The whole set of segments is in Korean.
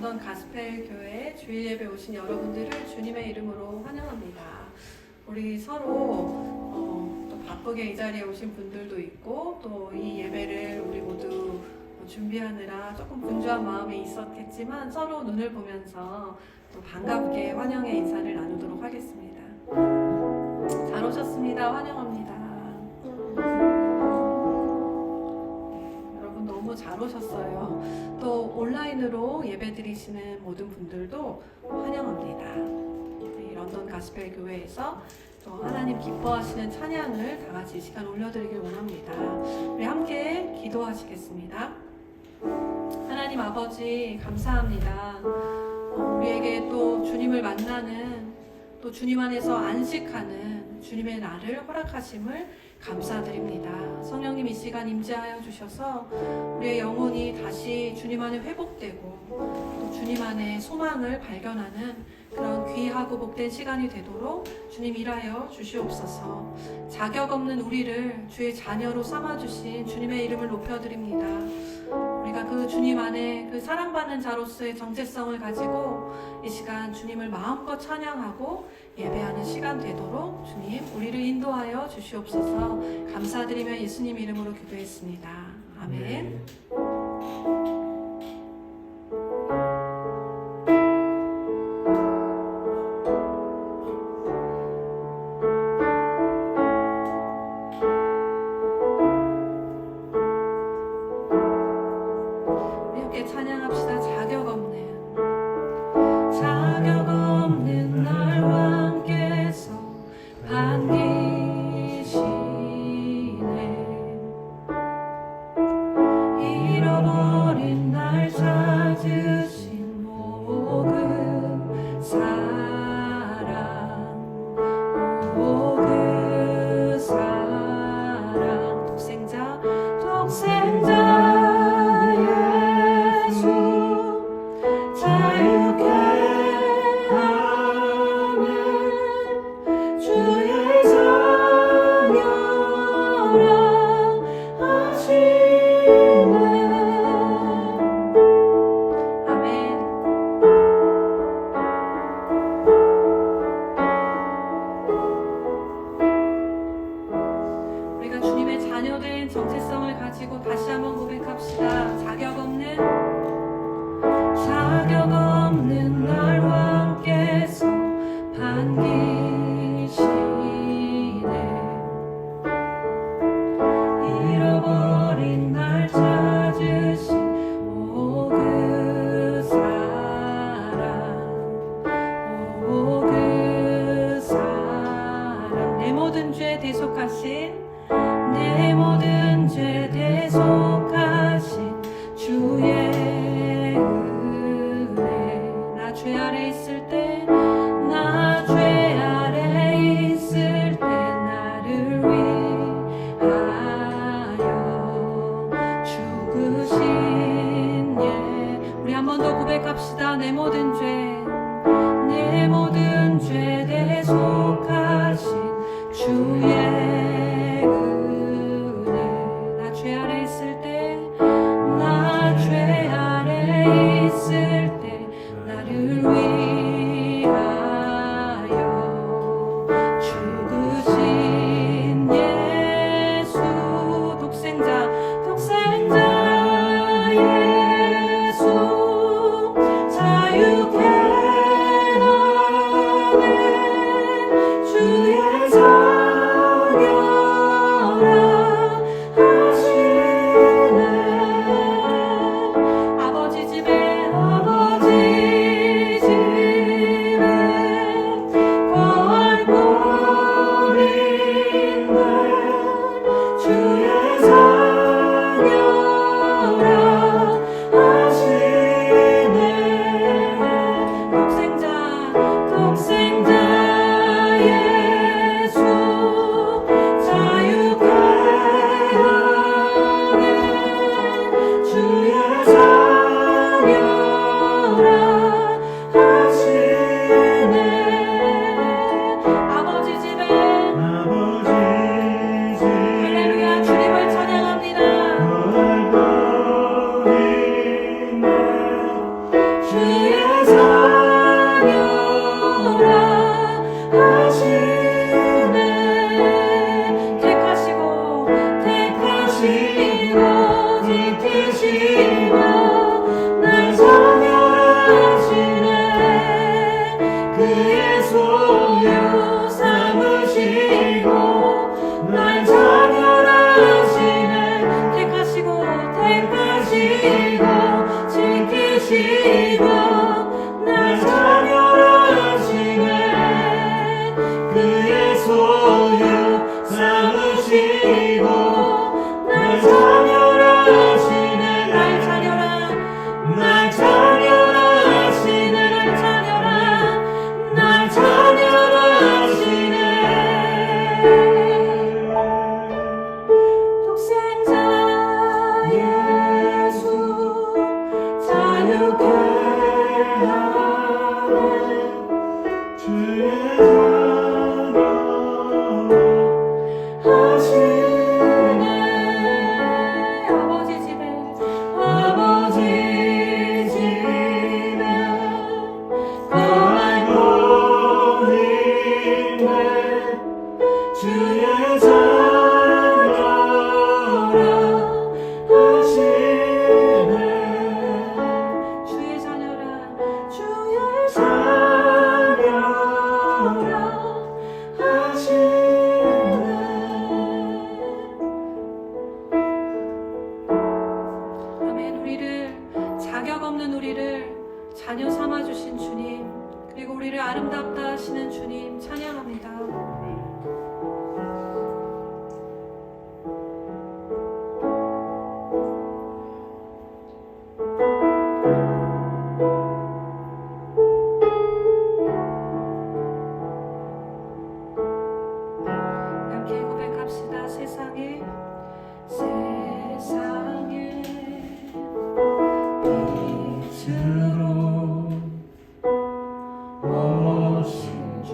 런던 가스펠 교회 주일 예배 오신 여러분들을 주님의 이름으로 환영합니다. 우리 서로 또 바쁘게 이 자리에 오신 분들도 있고 또 이 예배를 우리 모두 준비하느라 조금 분주한 마음이 있었겠지만 서로 눈을 보면서 또 반갑게 환영의 인사를 나누도록 하겠습니다. 잘 오셨습니다. 환영합니다. 여러분 너무 잘 오셨어요. 또 온라인으로 예배 드리시는 모든 분들도 환영합니다. 이 런던 가스펠 교회에서 또 하나님 기뻐하시는 찬양을 다 같이 이 시간 올려드리길 원합니다. 우리 함께 기도하시겠습니다. 하나님 아버지 감사합니다. 우리에게 또 주님을 만나는 또 주님 안에서 안식하는 주님의 날을 허락하심을 감사드립니다. 성령님 이 시간 임재하여 주셔서 우리의 영혼이 다시 주님 안에 회복되고 또 주님 안에 소망을 발견하는 그런 귀하고 복된 시간이 되도록 주님 일하여 주시옵소서. 자격 없는 우리를 주의 자녀로 삼아주신 주님의 이름을 높여드립니다. 우리가 그 주님 안에 그 사랑받는 자로서의 정체성을 가지고 이 시간 주님을 마음껏 찬양하고 예배하는 시간 되도록 주님 우리를 인도하여 주시옵소서. 감사드리며 예수님 이름으로 기도했습니다. 아멘. 찬양합시다. 자격 없는 날 왕께서 반기시네. 잃어버린 날 찾으신 그 사랑, 그 사랑. 독생자 정체성을 가지고 다시 한번 고백합시다. 자격 없는 날 왕께서 반기시네. 잃어버린 날 찾으신 그 사랑, 내 모든 죄 대속하신 주의 은혜. 나 죄 아래 있을 때 나를 위하여 죽으신 우리 한 번 더 고백합시다. 내 모든 죄 대속하신 주의 죄 아래 있을 때 나를 위하여 죽으신 예수. 독생자 예수 자유케 날 선별하시네 그의 소유 삼으시고 날 선별하시네 택하시고 지키시고 날 선별하시네 그의 소유 삼으시고 날 자녀라시네 날 자녀라시네 날 자녀라시네 독생자 예수 자유케 하네 주의 하시네 아버지 집에 거하고 있네 주의 자녀라 하시네 주의 자녀라 하시네 아멘. 우리를 자격 없는 우리를 자녀 삼아 주신 주님 그리고 우리를 아름답다 하시는 주님 찬양합니다. 함께 고백합시다. 세상에 빛으로 오신 주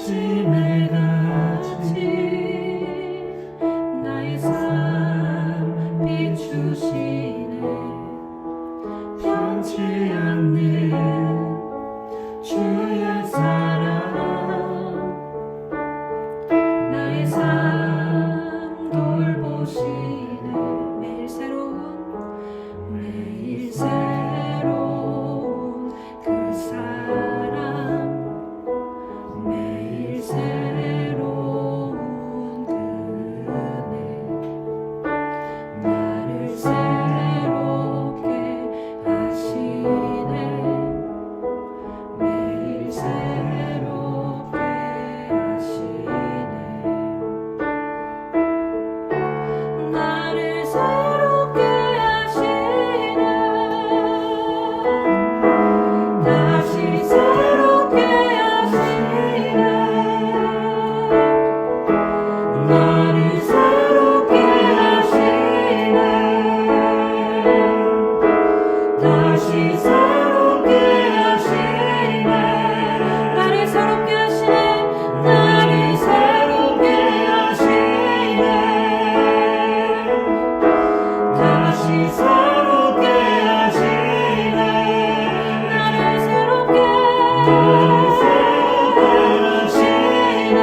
아침에 같이 나의 삶 비추시네. 변치 않는 주의 사랑 나의 삶 돌보시네. 매일 매일 새로운 그 사랑 매일 새로운 그 은혜 나를 새롭게 하시네. 매일 새롭게 하시네. 나를 새롭게 하시네. 다시 새롭게 하시네. 나를 새롭게 하시네. 다시 새롭게 하시네. 나를 새롭게 하시네. 나를 새롭게 하시네. 다시 새롭게 하시네. 나를 새롭게 하시네.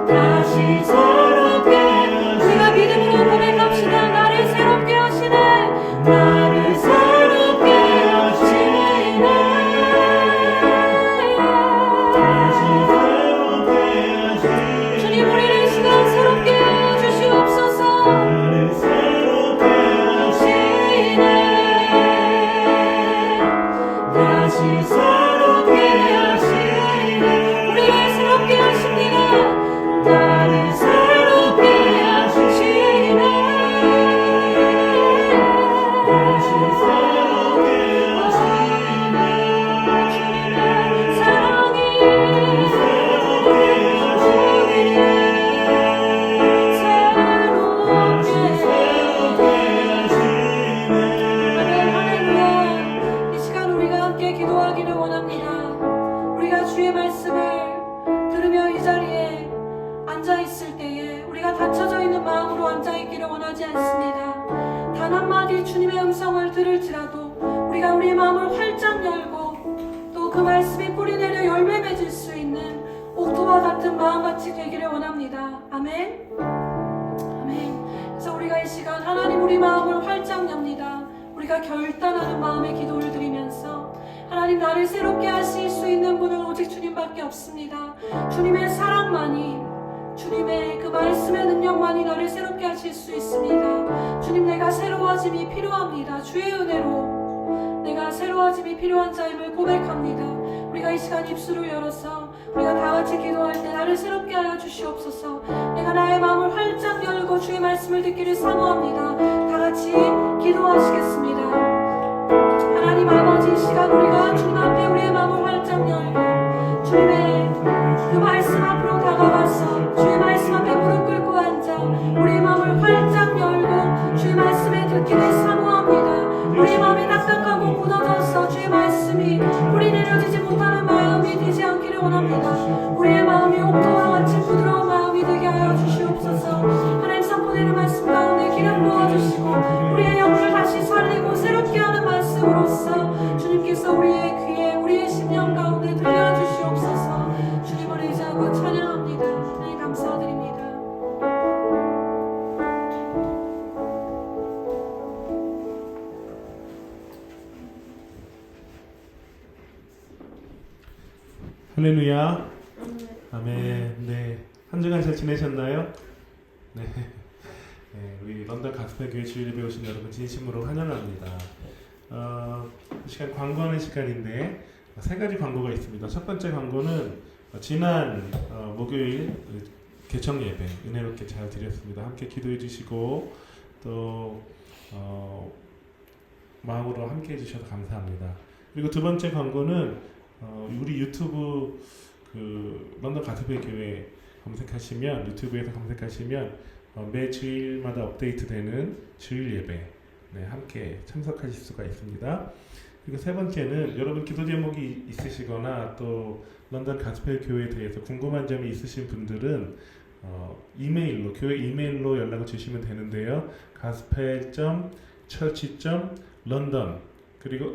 다시 새롭게 우리가 믿음으로 고백합시다. 나를 새롭게 하시네. 나를 새롭게 하시네. 다시 새롭게 하시네. 주님 우리를 이 시간 새롭게 해주시옵소서. 나를 새롭게 하시네. 다시 새롭게 하시네. 우리를 새롭게 하십니다. 나를 새롭게 하시네. 다시 새롭게 하시네. 사랑이 새롭게 하시네. 다시 새롭게 하시네. 할렐루야. 이 시간 우리가 함께 기도하기를 원합니다. 우리가 주의 말씀을 들으며 이 자리에 앉아있을 때에 우리가 닫혀져 있는 마음으로 앉아있기를 원하지 않습니다. 단 한마디 주님의 음성을 들을지라도 우리가 우리의 마음을 활짝 열고 또 그 말씀이 뿌리내려 열매 맺을 수 있는 옥토와 같은 마음같이 되기를 원합니다. 아멘. 아멘. 그래서 우리가 이 시간 하나님 우리 마음을 활짝 엽니다. 우리가 결단하는 마음의 기도를 드리면서 하나님 나를 새롭게 하실 수 있는 분은 오직 주님밖에 없습니다. 주님의 사랑만이 주님의 그 말씀의 능력만이 나를 새롭게 하실 수 있습니다. 주님 내가 새로워짐이 필요합니다. 주의 은혜로 내가 새로워짐이 필요한 자임을 고백합니다. 우리가 이 시간 입술을 열어서 우리가 다 같이 기도할 때 나를 새롭게 하여 주시옵소서. 내가 나의 마음을 활짝 열고 주의 말씀을 듣기를 사모합니다. 다 같이 기도하시겠습니다. 하나님 아버지 이 시간 우리가 주님 앞에 우리의 마음을 활짝 열고 주님의 그 말씀 앞으로 다가가서 주의 말씀 앞에 무릎 꿇고 앉아 우리의 마음을 활짝 열고 주의 말씀에 듣기를 사모합니다. 우리의 마음이 딱딱하고 무너져서 주의 말씀이 뿌리 내려지지 못하는 마음이 되지 않기를 원합니다. 우리의 마음이 옥토와 같이 부드러운 마음이 되게 하여 주시옵소서. 하나님 선포되는 말씀 가운데 기름 부어주시고 우리의 영혼을 다시 살리고 새롭게 하는 말씀으로써 주님께서 우리의 귀에 우리의 심령 가운데 들려주시옵소서. 주님을 의지하고 찬양합니다. 하나님 감사드립니다. 할렐루야. 아멘. 네. 한 주간 잘 지내셨나요? 네. 네. 우리 런던 가스펠교회 주일 예배 오신 여러분 진심으로 환영합니다. 이 시간 광고하는 시간인데 세 가지 광고가 있습니다. 첫 번째 광고는 지난 목요일 개청 예배 은혜롭게 잘 드렸습니다. 함께 기도해 주시고 또 마음으로 함께 해주셔서 감사합니다. 그리고 두 번째 광고는 우리 유튜브 그 런던 가스펠 교회 검색하시면 유튜브에서 검색하시면 매 주일마다 업데이트되는 주일 예배 함께 참석하실 수가 있습니다. 그리고 세 번째는 여러분 기도 제목이 있으시거나 또 런던 가스펠 교회에 대해서 궁금한 점이 있으신 분들은 이메일로 교회 이메일로 연락을 주시면 되는데요. gospel.church.london 그리고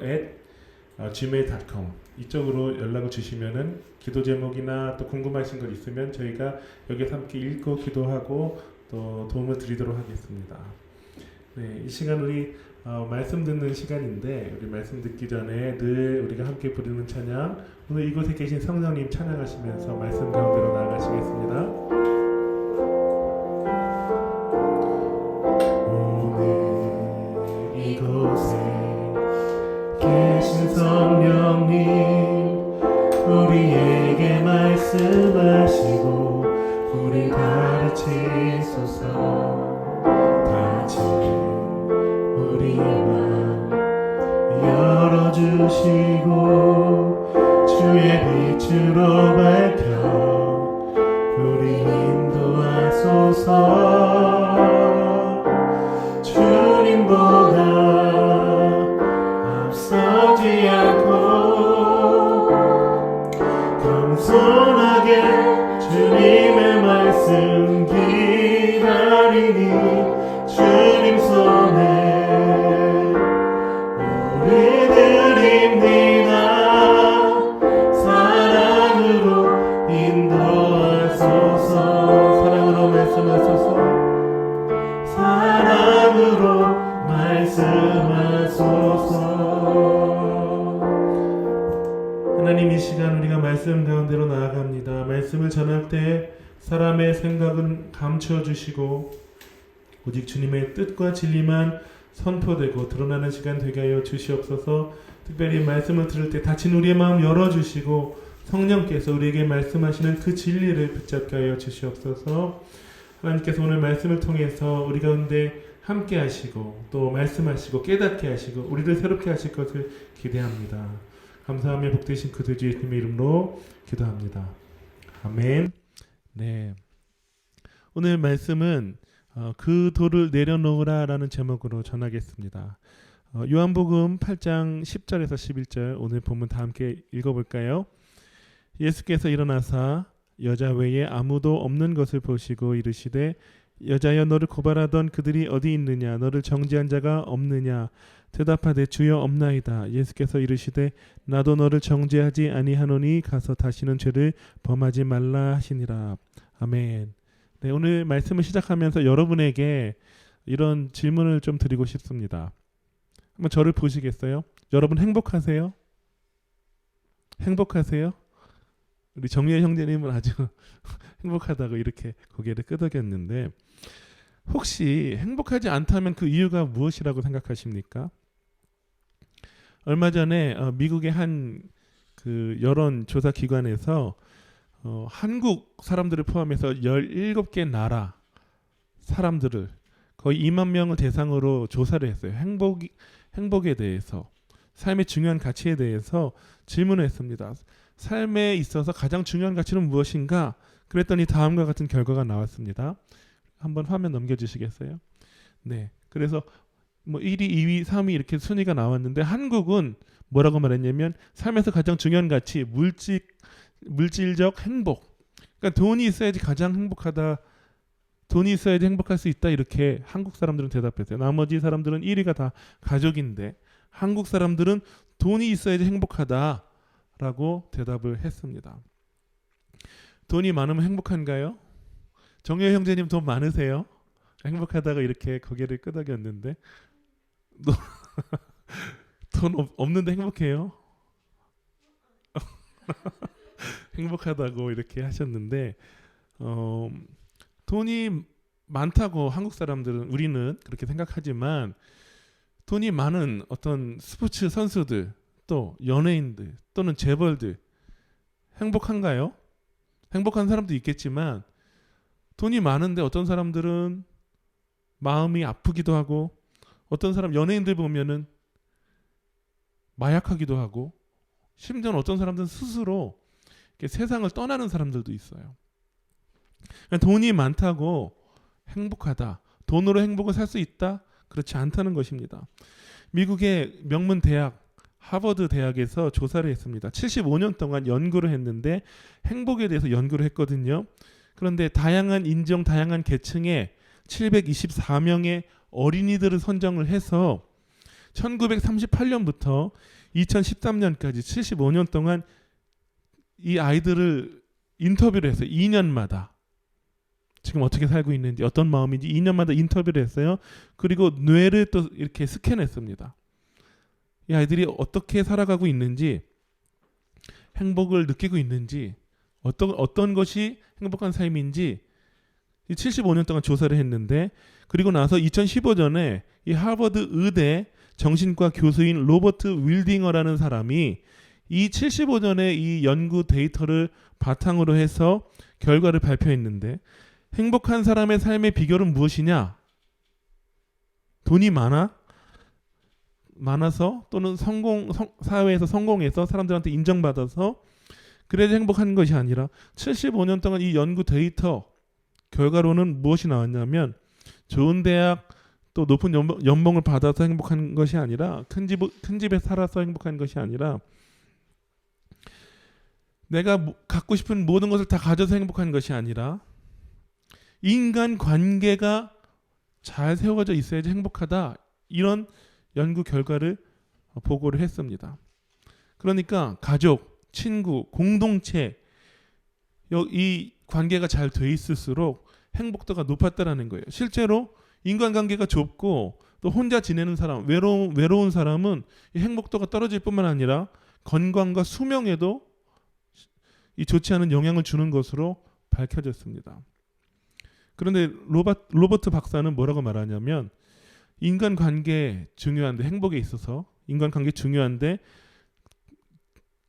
@gmail.com 이쪽으로 연락을 주시면은 기도 제목이나 또 궁금하신 것 있으면 저희가 여기서 함께 읽고 기도하고 또 도움을 드리도록 하겠습니다. 네, 이 시간 우리 말씀 듣는 시간인데 우리 말씀 듣기 전에 늘 우리가 함께 부르는 찬양 오늘 이곳에 계신 성령님 찬양하시면서 말씀 가운데로 나아가시겠습니다. 오늘 이곳에 계신 성령님 우리에게 말씀하시고 우리 가르치소서 다진 우리의 마음 열어주시고 주의 빛으로 밝혀 우리 인도하소서 주님보다 앞서지 않고 겸손하게 주님의 말씀 기다리니 주님 손에 우리 드립니다. 사랑으로 인도하소서 사랑으로 말씀하소서 사랑으로 말씀하소서. 하나님 이 시간 우리가 말씀 가운데로 나아갑니다. 말씀을 전할 때 사람의 생각은 감추어 주시고 오직 주님의 뜻과 진리만 선포되고 드러나는 시간 되게 하여 주시옵소서. 특별히 말씀을 들을 때 닫힌 우리의 마음 열어주시고 성령께서 우리에게 말씀하시는 그 진리를 붙잡게 하여 주시옵소서. 하나님께서 오늘 말씀을 통해서 우리 가운데 함께 하시고 또 말씀하시고 깨닫게 하시고 우리를 새롭게 하실 것을 기대합니다. 감사하며 복되신 그대 주 예수님의 이름으로 기도합니다. 아멘. 네. 오늘 말씀은 그 돌을 내려놓으라 라는 제목으로 전하겠습니다. 요한복음 8장 10절에서 11절 오늘 본문 다 함께 읽어볼까요? 예수께서 일어나사 여자 외에 아무도 없는 것을 보시고 이르시되 여자여 너를 고발하던 그들이 어디 있느냐 너를 정죄한 자가 없느냐 대답하되 주여 없나이다. 예수께서 이르시되 나도 너를 정죄하지 아니하노니 가서 다시는 죄를 범하지 말라 하시니라. 아멘. 네, 오늘 말씀을 시작하면서 여러분에게 이런 질문을 좀 드리고 싶습니다. 한번 저를 보시겠어요? 여러분 행복하세요? 행복하세요? 우리 정예 형제님은 아주 행복하다고 이렇게 고개를 끄덕였는데 혹시 행복하지 않다면 그 이유가 무엇이라고 생각하십니까? 얼마 전에 미국의 한 그 여론 조사 기관에서 한국 사람들을 포함해서 17개 나라 사람들을 거의 2만 명을 대상으로 조사를 했어요. 행복에 대해서 삶의 중요한 가치에 대해서 질문을 했습니다. 삶에 있어서 가장 중요한 가치는 무엇인가? 그랬더니 다음과 같은 결과가 나왔습니다. 한번 화면 넘겨주시겠어요? 네, 그래서 뭐 1위, 2위, 3위 이렇게 순위가 나왔는데 한국은 뭐라고 말했냐면 삶에서 가장 중요한 가치, 물질적 행복. 그러니까 돈이 있어야지 가장 행복하다. 돈이 있어야지 행복할 수 있다. 이렇게 한국 사람들은 대답했어요. 나머지 사람들은 1위가 다 가족인데 한국 사람들은 돈이 있어야지 행복하다라고 대답을 했습니다. 돈이 많으면 행복한가요? 정효 형제님 돈 많으세요? 행복하다고 이렇게 고개를 끄덕였는데 돈 없는데 행복해요? 행복하다고 이렇게 하셨는데 돈이 많다고 한국 사람들은 우리는 그렇게 생각하지만 돈이 많은 어떤 스포츠 선수들 또 연예인들 또는 재벌들 행복한가요? 행복한 사람도 있겠지만 돈이 많은데 어떤 사람들은 마음이 아프기도 하고 어떤 사람 연예인들 보면은 마약하기도 하고 심지어는 어떤 사람들은 스스로 이렇게 세상을 떠나는 사람들도 있어요. 돈이 많다고 행복하다. 돈으로 행복을 살 수 있다? 그렇지 않다는 것입니다. 미국의 명문 대학 하버드 대학에서 조사를 했습니다. 75년 동안 연구를 했는데 행복에 대해서 연구를 했거든요. 그런데 다양한 인종, 다양한 계층의 724명의 어린이들을 선정을 해서 1938년부터 2013년까지 75년 동안 이 아이들을 인터뷰를 했어요. 2년마다. 지금 어떻게 살고 있는지, 어떤 마음인지 2년마다 인터뷰를 했어요. 그리고 뇌를 또 이렇게 스캔했습니다. 이 아이들이 어떻게 살아가고 있는지, 행복을 느끼고 있는지, 어떤 것이 행복한 삶인지 75년 동안 조사를 했는데, 그리고 나서 2015년에 이 하버드 의대 정신과 교수인 로버트 윌딩어라는 사람이 이 75년의 이 연구 데이터를 바탕으로 해서 결과를 발표했는데, 행복한 사람의 삶의 비결은 무엇이냐? 돈이 많아서 또는 사회에서 성공해서 사람들한테 인정받아서 그래도 행복한 것이 아니라 75년 동안 이 연구 데이터 결과로는 무엇이 나왔냐면, 좋은 대학 또 높은 연봉을 받아서 행복한 것이 아니라, 큰 집에 살아서 행복한 것이 아니라, 내가 갖고 싶은 모든 것을 다 가져서 행복한 것이 아니라, 인간 관계가 잘 세워져 있어야지 행복하다, 이런 연구 결과를 보고를 했습니다. 그러니까 가족, 친구, 공동체, 이 관계가 잘 돼 있을수록 행복도가 높았다라는 거예요. 실제로 인간관계가 좁고 또 혼자 지내는 사람, 외로운 사람은 이 행복도가 떨어질 뿐만 아니라 건강과 수명에도 이 좋지 않은 영향을 주는 것으로 밝혀졌습니다. 그런데 로버트 박사는 뭐라고 말하냐면, 인간관계 중요한데, 행복에 있어서 인간관계 중요한데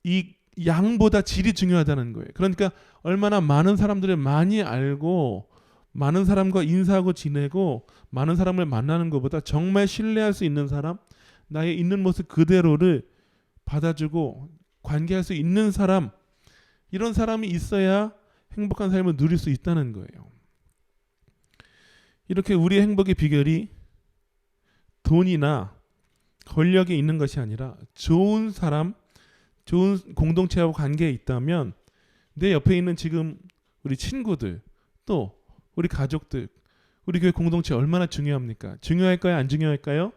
이 양보다 질이 중요하다는 거예요. 그러니까 얼마나 많은 사람들을 많이 알고 많은 사람과 인사하고 지내고 많은 사람을 만나는 것보다 정말 신뢰할 수 있는 사람, 나의 있는 모습 그대로를 받아주고 관계할 수 있는 사람, 이런 사람이 있어야 행복한 삶을 누릴 수 있다는 거예요. 이렇게 우리의 행복의 비결이 돈이나 권력에 있는 것이 아니라 좋은 사람, 좋은 공동체하고 관계에 있다면, 내 옆에 있는 지금 우리 친구들, 또 우리 가족들, 우리 교회 공동체 얼마나 중요합니까? 중요할까요? 안 중요할까요?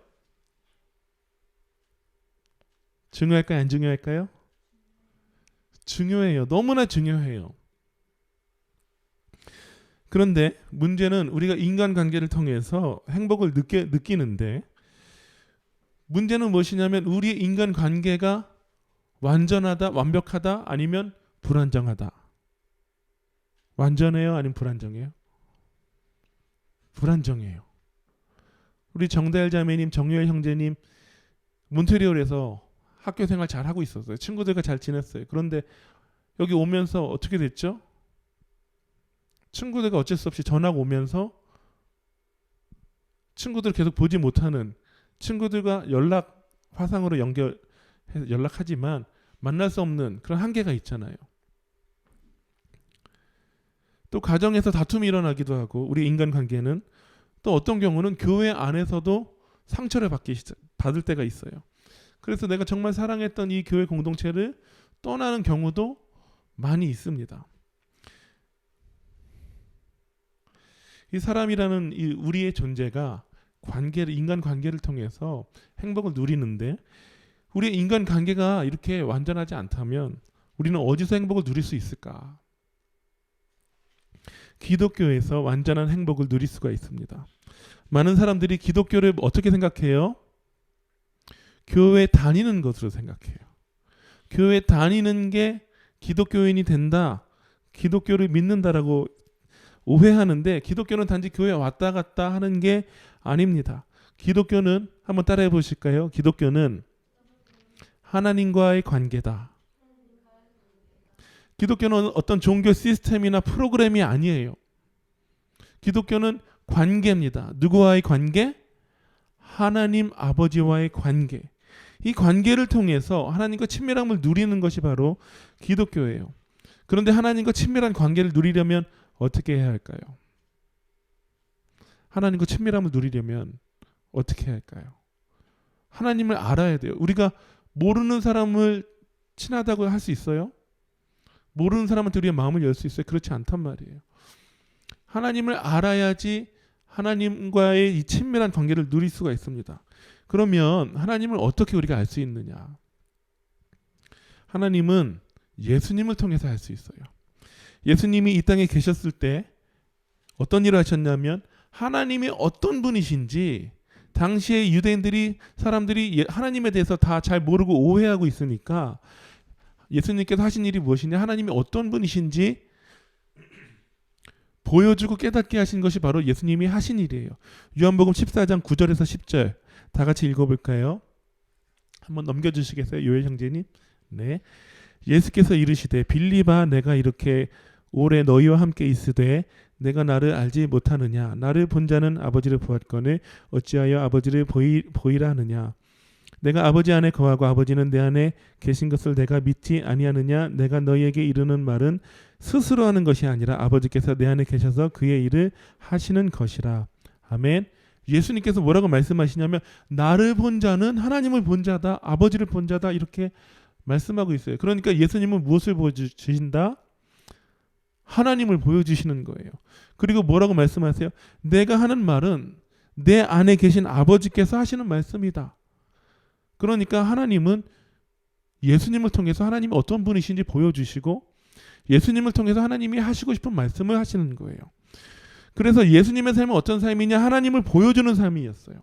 중요할까요? 안 중요할까요? 중요해요. 너무나 중요해요. 그런데 문제는 우리가 인간관계를 통해서 행복을 느끼는데, 문제는 무엇이냐면 우리의 인간관계가 완전하다, 완벽하다, 아니면 불안정하다. 완전해요? 아니면 불안정해요? 불안정해요. 우리 정다일 자매님, 정유엘 형제님 몬트리올에서 학교 생활 잘 하고 있었어요. 친구들과 잘 지냈어요. 그런데 여기 오면서 어떻게 됐죠? 친구들과 어쩔 수 없이 전화가 오면서 친구들 계속 보지 못하는, 친구들과 화상으로 연락하지만 만날 수 없는 그런 한계가 있잖아요. 또 가정에서 다툼이 일어나기도 하고, 우리 인간관계는 또 어떤 경우는 교회 안에서도 상처를 받을 때가 있어요. 그래서 내가 정말 사랑했던 이 교회 공동체를 떠나는 경우도 많이 있습니다. 이 사람이라는 이 우리의 존재가 인간관계를 통해서 행복을 누리는데, 우리의 인간관계가 이렇게 완전하지 않다면 우리는 어디서 행복을 누릴 수 있을까? 기독교에서 완전한 행복을 누릴 수가 있습니다. 많은 사람들이 기독교를 어떻게 생각해요? 교회 다니는 것으로 생각해요. 교회 다니는 게 기독교인이 된다, 기독교를 믿는다라고 오해하는데, 기독교는 단지 교회에 왔다 갔다 하는 게 아닙니다. 기독교는, 한번 따라해 보실까요? 기독교는 하나님과의 관계다. 기독교는 어떤 종교 시스템이나 프로그램이 아니에요. 기독교는 관계입니다. 누구와의 관계? 하나님 아버지와의 관계. 이 관계를 통해서 하나님과 친밀함을 누리는 것이 바로 기독교예요. 그런데 하나님과 친밀한 관계를 누리려면 어떻게 해야 할까요? 하나님과 친밀함을 누리려면 어떻게 해야 할까요? 하나님을 알아야 돼요. 우리가 모르는 사람을 친하다고 할 수 있어요? 모르는 사람한테 우리의 마음을 열 수 있어요? 그렇지 않단 말이에요. 하나님을 알아야지 하나님과의 이 친밀한 관계를 누릴 수가 있습니다. 그러면 하나님을 어떻게 우리가 알 수 있느냐? 하나님은 예수님을 통해서 알 수 있어요. 예수님이 이 땅에 계셨을 때 어떤 일을 하셨냐면 하나님이 어떤 분이신지 당시에 유대인들이 사람들이 하나님에 대해서 다 잘 모르고 오해하고 있으니까 예수님께서 하신 일이 무엇이냐? 하나님이 어떤 분이신지 보여주고 깨닫게 하신 것이 바로 예수님이 하신 일이에요. 요한복음 14장 9절에서 10절 다 같이 읽어볼까요? 한번 넘겨주시겠어요? 요엘 형제님. 네. 예수께서 이르시되 빌립아 내가 이렇게 오래 너희와 함께 있으되 내가 나를 알지 못하느냐? 나를 본 자는 아버지를 보았거늘 어찌하여 아버지를 보이라 하느냐? 내가 아버지 안에 거하고 아버지는 내 안에 계신 것을 내가 믿지 아니하느냐? 내가 너희에게 이르는 말은 스스로 하는 것이 아니라 아버지께서 내 안에 계셔서 그의 일을 하시는 것이라. 아멘. 예수님께서 뭐라고 말씀하시냐면 나를 본 자는 하나님을 본 자다, 아버지를 본 자다 이렇게 말씀하고 있어요. 그러니까 예수님은 무엇을 보여주신다? 하나님을 보여주시는 거예요. 그리고 뭐라고 말씀하세요? 내가 하는 말은 내 안에 계신 아버지께서 하시는 말씀이다. 그러니까 하나님은 예수님을 통해서 하나님이 어떤 분이신지 보여주시고 예수님을 통해서 하나님이 하시고 싶은 말씀을 하시는 거예요. 그래서 예수님의 삶은 어떤 삶이냐? 하나님을 보여주는 삶이었어요.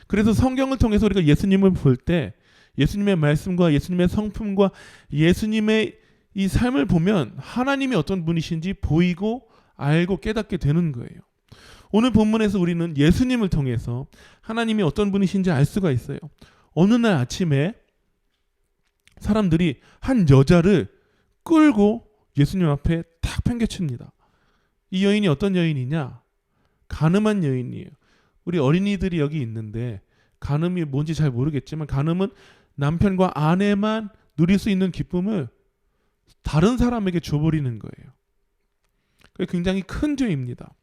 그래서 성경을 통해서 우리가 예수님을 볼 때 예수님의 말씀과 예수님의 성품과 예수님의 이 삶을 보면 하나님이 어떤 분이신지 보이고 알고 깨닫게 되는 거예요. 오늘 본문에서 우리는 예수님을 통해서 하나님이 어떤 분이신지 알 수가 있어요. 어느 날 아침에 사람들이 한 여자를 끌고 예수님 앞에 탁 팽개칩니다. 이 여인이 어떤 여인이냐? 간음한 여인이에요. 우리 어린이들이 여기 있는데 간음이 뭔지 잘 모르겠지만 간음은 남편과 아내만 누릴 수 있는 기쁨을 다른 사람에게 줘버리는 거예요. 그게 굉장히 큰 죄입니다.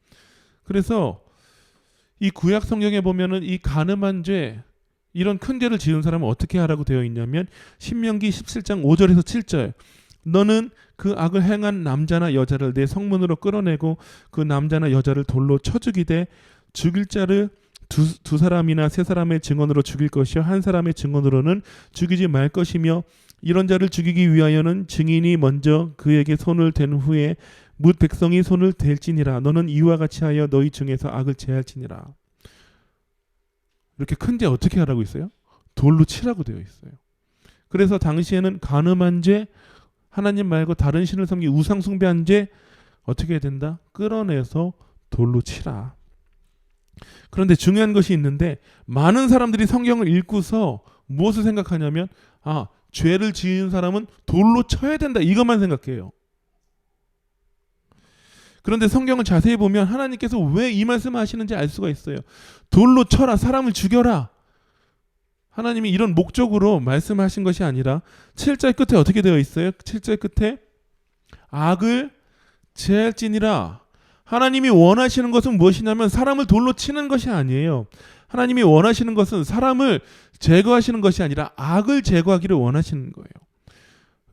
그래서 이 구약 성경에 보면은 이 간음한 죄 이런 큰 죄를 지은 사람은 어떻게 하라고 되어 있냐면 신명기 17장 5절에서 7절 너는 그 악을 행한 남자나 여자를 내 성문으로 끌어내고 그 남자나 여자를 돌로 쳐 죽이되 죽일 자를 두 사람이나 세 사람의 증언으로 죽일 것이요 한 사람의 증언으로는 죽이지 말 것이며 이런 자를 죽이기 위하여는 증인이 먼저 그에게 손을 댄 후에 뭇 백성이 손을 댈지니라. 너는 이와 같이 하여 너희 중에서 악을 제할지니라. 이렇게 큰 죄 어떻게 하라고 있어요? 돌로 치라고 되어 있어요. 그래서 당시에는 간음한 죄, 하나님 말고 다른 신을 섬기 우상 숭배한 죄 어떻게 해야 된다? 끌어내서 돌로 치라. 그런데 중요한 것이 있는데 많은 사람들이 성경을 읽고서 무엇을 생각하냐면 죄를 지은 사람은 돌로 쳐야 된다 이것만 생각해요. 그런데 성경을 자세히 보면 하나님께서 왜 이 말씀을 하시는지 알 수가 있어요. 돌로 쳐라, 사람을 죽여라. 하나님이 이런 목적으로 말씀하신 것이 아니라 7절 끝에 어떻게 되어 있어요? 7절 끝에 악을 제할지니라. 하나님이 원하시는 것은 무엇이냐면 사람을 돌로 치는 것이 아니에요. 하나님이 원하시는 것은 사람을 제거하시는 것이 아니라 악을 제거하기를 원하시는 거예요.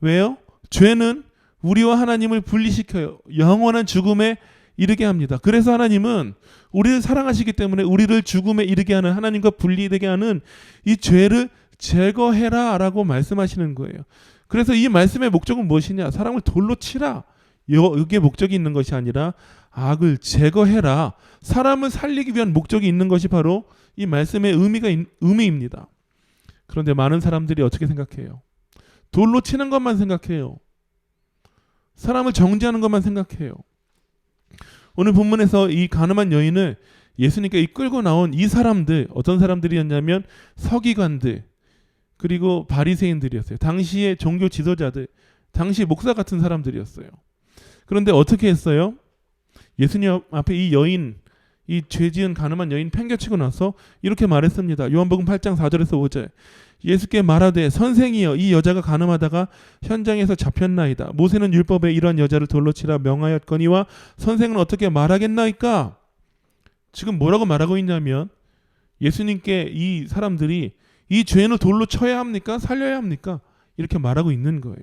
왜요? 죄는 우리와 하나님을 분리시켜요. 영원한 죽음에 이르게 합니다. 그래서 하나님은 우리를 사랑하시기 때문에 우리를 죽음에 이르게 하는 하나님과 분리되게 하는 이 죄를 제거해라 라고 말씀하시는 거예요. 그래서 이 말씀의 목적은 무엇이냐? 사람을 돌로 치라. 여기에 목적이 있는 것이 아니라 악을 제거해라. 사람을 살리기 위한 목적이 있는 것이 바로 이 말씀의 의미입니다. 그런데 많은 사람들이 어떻게 생각해요? 돌로 치는 것만 생각해요. 사람을 정죄하는 것만 생각해요. 오늘 본문에서 이 간음한 여인을 예수님께 이끌고 나온 이 사람들 어떤 사람들이었냐면 서기관들 그리고 바리새인들이었어요. 당시의 종교 지도자들, 당시 목사 같은 사람들이었어요. 그런데 어떻게 했어요? 예수님 앞에 이 여인, 이 죄지은 간음한 여인 팽개치고 나서 이렇게 말했습니다. 요한복음 8장 4절에서 5절. 예수께 말하되 선생이여 이 여자가 간음하다가 현장에서 잡혔나이다. 모세는 율법에 이러한 여자를 돌로 치라 명하였거니와 선생은 어떻게 말하겠나이까? 지금 뭐라고 말하고 있냐면 예수님께 이 사람들이 이 죄인을 돌로 쳐야 합니까? 살려야 합니까? 이렇게 말하고 있는 거예요.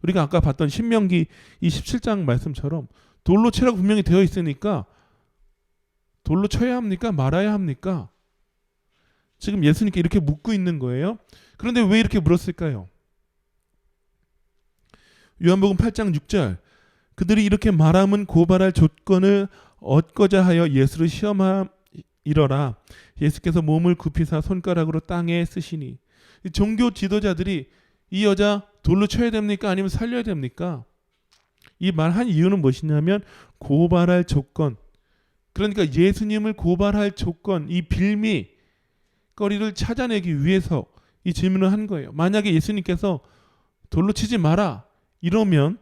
우리가 아까 봤던 신명기 이 17장 말씀처럼 돌로 치라고 분명히 되어 있으니까 돌로 쳐야 합니까? 말아야 합니까? 지금 예수님께 이렇게 묻고 있는 거예요. 그런데 왜 이렇게 물었을까요? 요한복음 8장 6절 그들이 이렇게 말함은 고발할 조건을 얻고자 하여 예수를 시험하이러라. 예수께서 몸을 굽히사 손가락으로 땅에 쓰시니. 이 종교 지도자들이 이 여자 돌로 쳐야 됩니까? 아니면 살려야 됩니까? 이 말한 이유는 무엇이냐면 고발할 조건, 그러니까 예수님을 고발할 조건, 이 빌미거리를 찾아내기 위해서 이 질문을 한 거예요. 만약에 예수님께서 돌로 치지 마라 이러면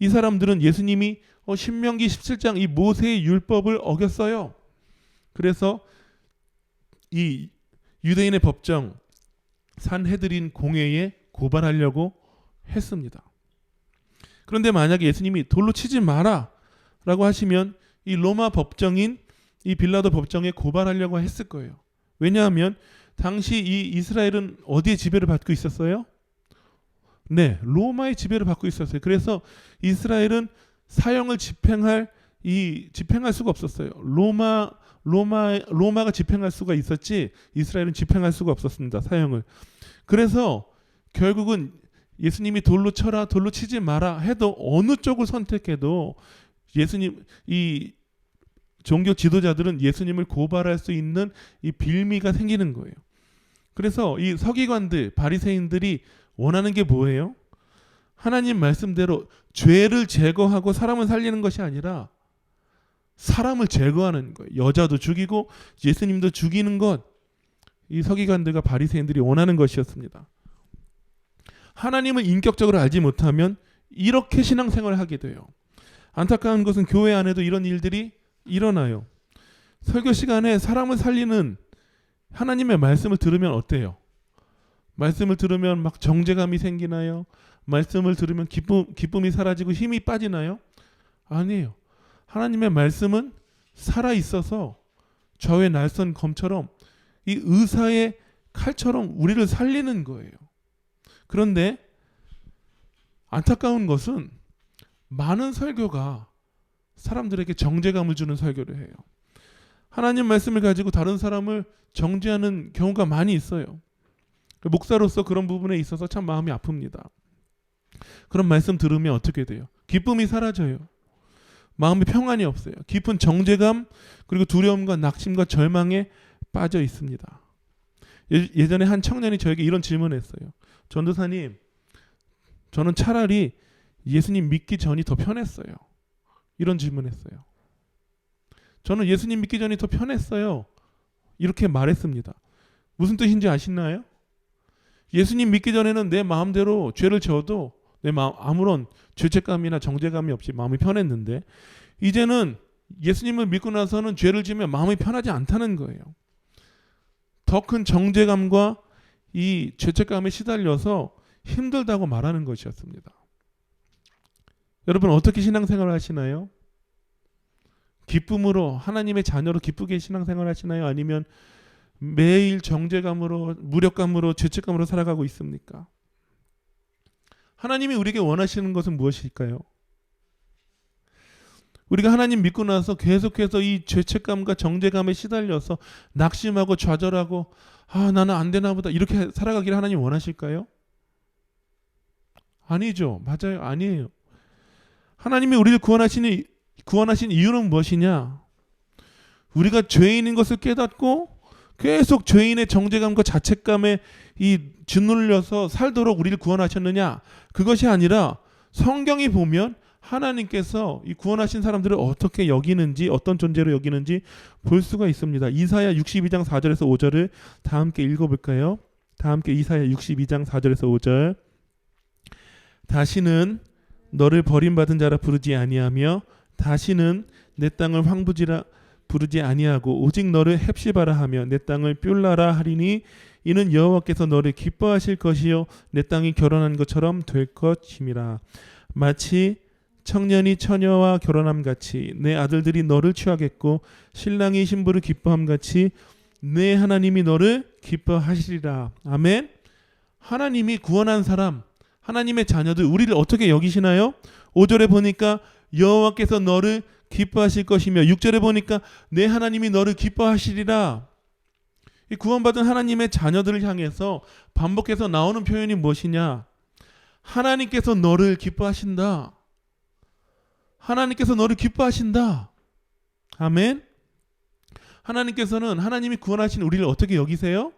이 사람들은 예수님이 신명기 17장 이 모세의 율법을 어겼어요. 그래서 이 유대인의 법정 산헤드린 공회에 고발하려고 했습니다. 그런데 만약에 예수님이 돌로 치지 마라 라고 하시면 이 로마 법정인 이 빌라도 법정에 고발하려고 했을 거예요. 왜냐하면 당시 이 이스라엘은 어디에 지배를 받고 있었어요? 네, 로마의 지배를 받고 있었어요. 그래서 이스라엘은 사형을 집행할 수가 없었어요. 로마가 집행할 수가 있었지 이스라엘은 집행할 수가 없었습니다. 사형을. 그래서 결국은 예수님이 돌로 쳐라, 돌로 치지 마라 해도 어느 쪽을 선택해도 예수님 이 종교 지도자들은 예수님을 고발할 수 있는 이 빌미가 생기는 거예요. 그래서 이 서기관들, 바리새인들이 원하는 게 뭐예요? 하나님 말씀대로 죄를 제거하고 사람을 살리는 것이 아니라 사람을 제거하는 거예요. 여자도 죽이고 예수님도 죽이는 것. 이 서기관들과 바리새인들이 원하는 것이었습니다. 하나님을 인격적으로 알지 못하면 이렇게 신앙생활을 하게 돼요. 안타까운 것은 교회 안에도 이런 일들이 일어나요. 설교 시간에 사람을 살리는 하나님의 말씀을 들으면 어때요? 말씀을 들으면 막 정죄감이 생기나요? 말씀을 들으면 기쁨이 사라지고 힘이 빠지나요? 아니에요. 하나님의 말씀은 살아있어서 저의 날선 검처럼 이 의사의 칼처럼 우리를 살리는 거예요. 그런데 안타까운 것은 많은 설교가 사람들에게 정죄감을 주는 설교를 해요. 하나님 말씀을 가지고 다른 사람을 정죄하는 경우가 많이 있어요. 목사로서 그런 부분에 있어서 참 마음이 아픕니다. 그런 말씀 들으면 어떻게 돼요? 기쁨이 사라져요. 마음에 평안이 없어요. 깊은 정죄감 그리고 두려움과 낙심과 절망에 빠져 있습니다. 예전에 한 청년이 저에게 이런 질문을 했어요. 전도사님, 저는 차라리 예수님 믿기 전이 더 편했어요. 이런 질문했어요. 저는 예수님 믿기 전이 더 편했어요. 이렇게 말했습니다. 무슨 뜻인지 아시나요? 예수님 믿기 전에는 내 마음대로 죄를 지어도 내 마음 아무런 죄책감이나 정죄감이 없이 마음이 편했는데 이제는 예수님을 믿고 나서는 죄를 지으면 마음이 편하지 않다는 거예요. 더 큰 정죄감과 이 죄책감에 시달려서 힘들다고 말하는 것이었습니다. 여러분 어떻게 신앙생활을 하시나요? 기쁨으로 하나님의 자녀로 기쁘게 신앙생활을 하시나요? 아니면 매일 정죄감으로 무력감으로 죄책감으로 살아가고 있습니까? 하나님이 우리에게 원하시는 것은 무엇일까요? 우리가 하나님 믿고 나서 계속해서 이 죄책감과 정죄감에 시달려서 낙심하고 좌절하고 나는 안 되나 보다 이렇게 살아가기를 하나님 원하실까요? 아니죠. 맞아요. 아니에요. 하나님이 우리를 구원하신 이유는 무엇이냐? 우리가 죄인인 것을 깨닫고 계속 죄인의 정죄감과 자책감에 짓눌려서 살도록 우리를 구원하셨느냐? 그것이 아니라 성경이 보면 하나님께서 이 구원하신 사람들을 어떻게 여기는지 어떤 존재로 여기는지 볼 수가 있습니다. 이사야 62장 4절에서 5절을 다 함께 읽어볼까요? 다 함께 이사야 62장 4절에서 5절. 다시는 너를 버림받은 자라 부르지 아니하며 다시는 내 땅을 황부지라 부르지 아니하고 오직 너를 헵시바라 하며 내 땅을 뷸라라 하리니 이는 여호와께서 너를 기뻐하실 것이요 내 땅이 결혼한 것처럼 될 것임이라. 마치 청년이 처녀와 결혼함 같이 내 아들들이 너를 취하겠고 신랑이 신부를 기뻐함 같이 내 하나님이 너를 기뻐하시리라. 아멘. 하나님이 구원한 사람, 하나님의 자녀들 우리를 어떻게 여기시나요? 5절에 보니까 여호와께서 너를 기뻐하실 것이며 6절에 보니까 내 하나님이 너를 기뻐하시리라. 이 구원받은 하나님의 자녀들을 향해서 반복해서 나오는 표현이 무엇이냐? 하나님께서 너를 기뻐하신다. 하나님께서 너를 기뻐하신다. 아멘. 하나님께서는 하나님이 구원하신 우리를 어떻게 여기세요?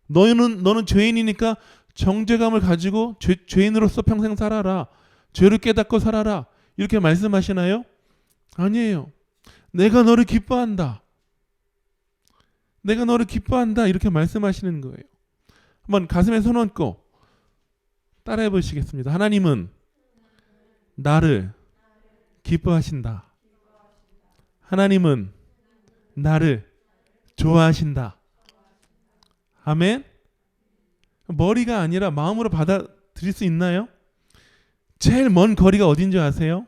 너는 죄인이니까 정죄감을 가지고 죄인으로서 평생 살아라. 죄를 깨닫고 살아라. 이렇게 말씀하시나요? 아니에요. 내가 너를 기뻐한다. 내가 너를 기뻐한다. 이렇게 말씀하시는 거예요. 한번 가슴에 손 얹고 따라해 보시겠습니다. 하나님은 나를 기뻐하신다. 하나님은 나를 좋아하신다. 아멘. 머리가 아니라 마음으로 받아들일 수 있나요? 제일 먼 거리가 어딘지 아세요?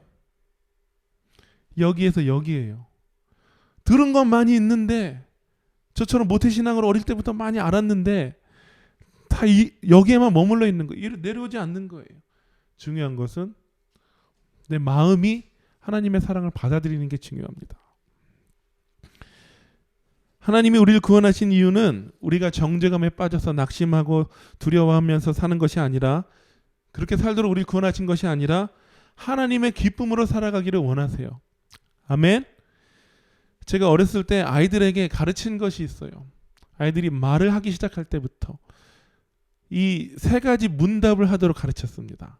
여기에서 여기예요. 들은 건 많이 있는데 저처럼 모태신앙을 어릴 때부터 많이 알았는데 다 여기에만 머물러 있는 거예요. 내려오지 않는 거예요. 중요한 것은 내 마음이 하나님의 사랑을 받아들이는 게 중요합니다. 하나님이 우리를 구원하신 이유는 우리가 정죄감에 빠져서 낙심하고 두려워하면서 사는 것이 아니라, 그렇게 살도록 우리를 구원하신 것이 아니라 하나님의 기쁨으로 살아가기를 원하세요. 아멘. 제가 어렸을 때 아이들에게 가르친 것이 있어요. 아이들이 말을 하기 시작할 때부터 이 세 가지 문답을 하도록 가르쳤습니다.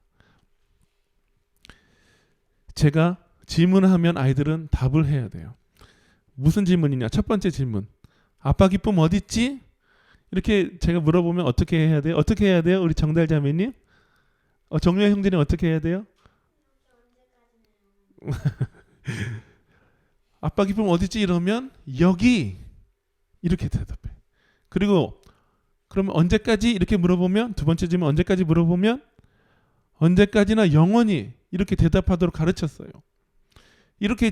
제가 질문을 하면 아이들은 답을 해야 돼요. 무슨 질문이냐? 첫 번째 질문. 아빠 기쁨 어디 있지? 이렇게 제가 물어보면 어떻게 해야 돼요? 어떻게 해야 돼요? 우리 정달 자매님? 정유아 형제님 어떻게 해야 돼요? 아빠 기쁨 어디 있지? 이러면 여기 이렇게 대답해. 그리고 그러면 언제까지? 이렇게 물어보면, 두 번째 질문 언제까지 물어보면 언제까지나 영원히 이렇게 대답하도록 가르쳤어요. 이렇게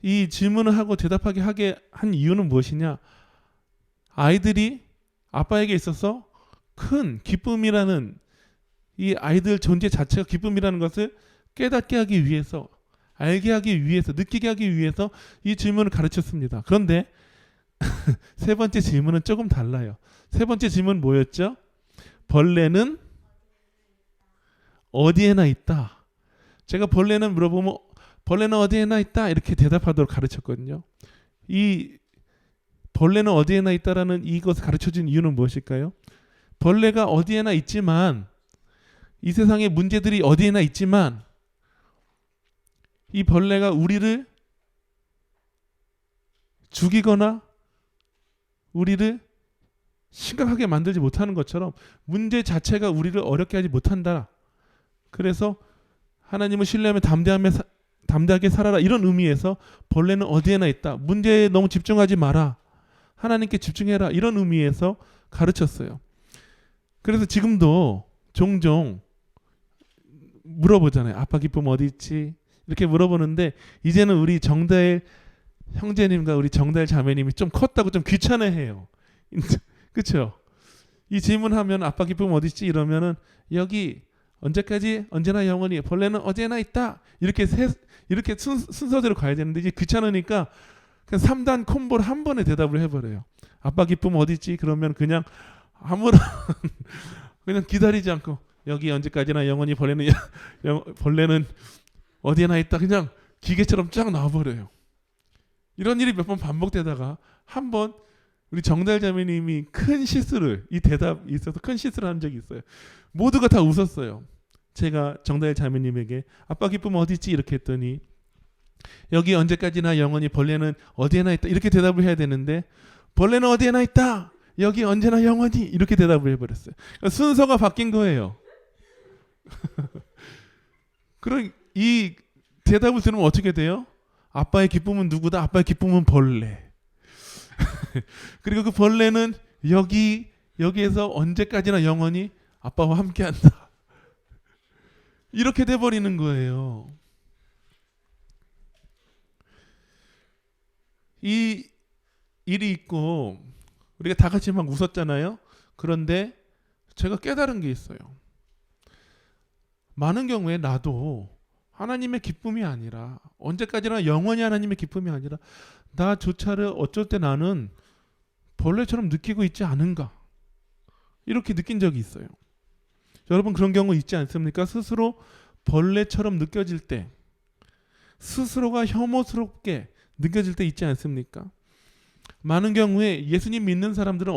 이 질문을 하고 대답하게 하게 한 이유는 무엇이냐? 아이들이 아빠에게 있어서 큰 기쁨이라는, 이 아이들 존재 자체가 기쁨이라는 것을 깨닫게 하기 위해서, 알게 하기 위해서, 느끼게 하기 위해서 이 질문을 가르쳤습니다. 그런데 세 번째 질문은 조금 달라요. 세 번째 질문은 뭐였죠? 벌레는 어디에나 있다. 제가 벌레는 물어보면 벌레는 어디에나 있다 이렇게 대답하도록 가르쳤거든요. 이 벌레는 어디에나 있다라는 이것을 가르쳐준 이유는 무엇일까요? 벌레가 어디에나 있지만, 이 세상에 문제들이 어디에나 있지만, 이 벌레가 우리를 죽이거나 우리를 심각하게 만들지 못하는 것처럼 문제 자체가 우리를 어렵게 하지 못한다. 그래서 하나님을 신뢰하며 담대하게 살아라, 이런 의미에서 벌레는 어디에나 있다. 문제에 너무 집중하지 마라. 하나님께 집중해라. 이런 의미에서 가르쳤어요. 그래서 지금도 종종 물어보잖아요. 아빠 기쁨 어디 있지? 이렇게 물어보는데, 이제는 우리 정다일 형제님과 우리 정다일 자매님이 좀 컸다고 좀 귀찮아해요. 그렇죠? 이 질문하면 아빠 기쁨 어디 있지? 이러면은 여기 언제까지? 언제나 영원히. 벌레는 어디에나 있다. 이렇게 순서대로 가야 되는데 이제 귀찮으니까 그냥 3단 콤보를 한 번에 대답을 해버려요. 아빠 기쁨 어디 있지? 그러면 그냥 아무나 그냥 기다리지 않고 여기 언제까지나 영원히 벌레는 어디에나 있다. 그냥 기계처럼 쫙 나와버려요. 이런 일이 몇 번 반복되다가 한 번 우리 정달 자매님이 큰 실수를, 이 대답이 있어서 큰 실수를 한 적이 있어요. 모두가 다 웃었어요. 제가 정달 자매님에게 아빠 기쁨 어디 있지? 이렇게 했더니 여기 언제까지나 영원히 벌레는 어디에나 있다. 이렇게 대답을 해야 되는데 벌레는 어디에나 있다. 여기 언제나 영원히. 이렇게 대답을 해버렸어요. 그러니까 순서가 바뀐 거예요. 그럼 이 대답을 들으면 어떻게 돼요? 아빠의 기쁨은 누구다? 아빠의 기쁨은 벌레. 그리고 그 벌레는 여기에서 언제까지나 영원히 아빠와 함께한다. 이렇게 돼버리는 거예요. 이 일이 있고 우리가 다 같이 막 웃었잖아요. 그런데 제가 깨달은 게 있어요. 많은 경우에 나도 하나님의 기쁨이 아니라 언제까지나 영원히 하나님의 기쁨이 아니라 나조차를 어쩔 때 나는 벌레처럼 느끼고 있지 않은가 이렇게 느낀 적이 있어요. 여러분 그런 경우 있지 않습니까? 스스로 벌레처럼 느껴질 때, 스스로가 혐오스럽게 느껴질 때 있지 않습니까? 많은 경우에 예수님 믿는 사람들은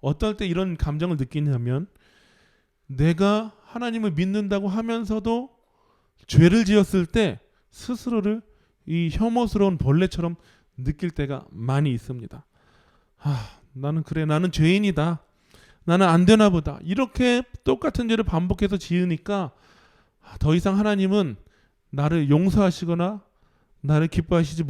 어떨 때 이런 감정을 느끼냐면 내가 하나님을 믿는다고 하면서도 죄를 지었을 때 스스로를 이 혐오스러운 벌레처럼 느낄 때가 많이 있습니다. 나는 그래, 나는 죄인이다, 나는 안 되나 보다, 이렇게 똑같은 죄를 반복해서 지으니까 더 이상 하나님은 나를 용서하시거나 나를 기뻐하시지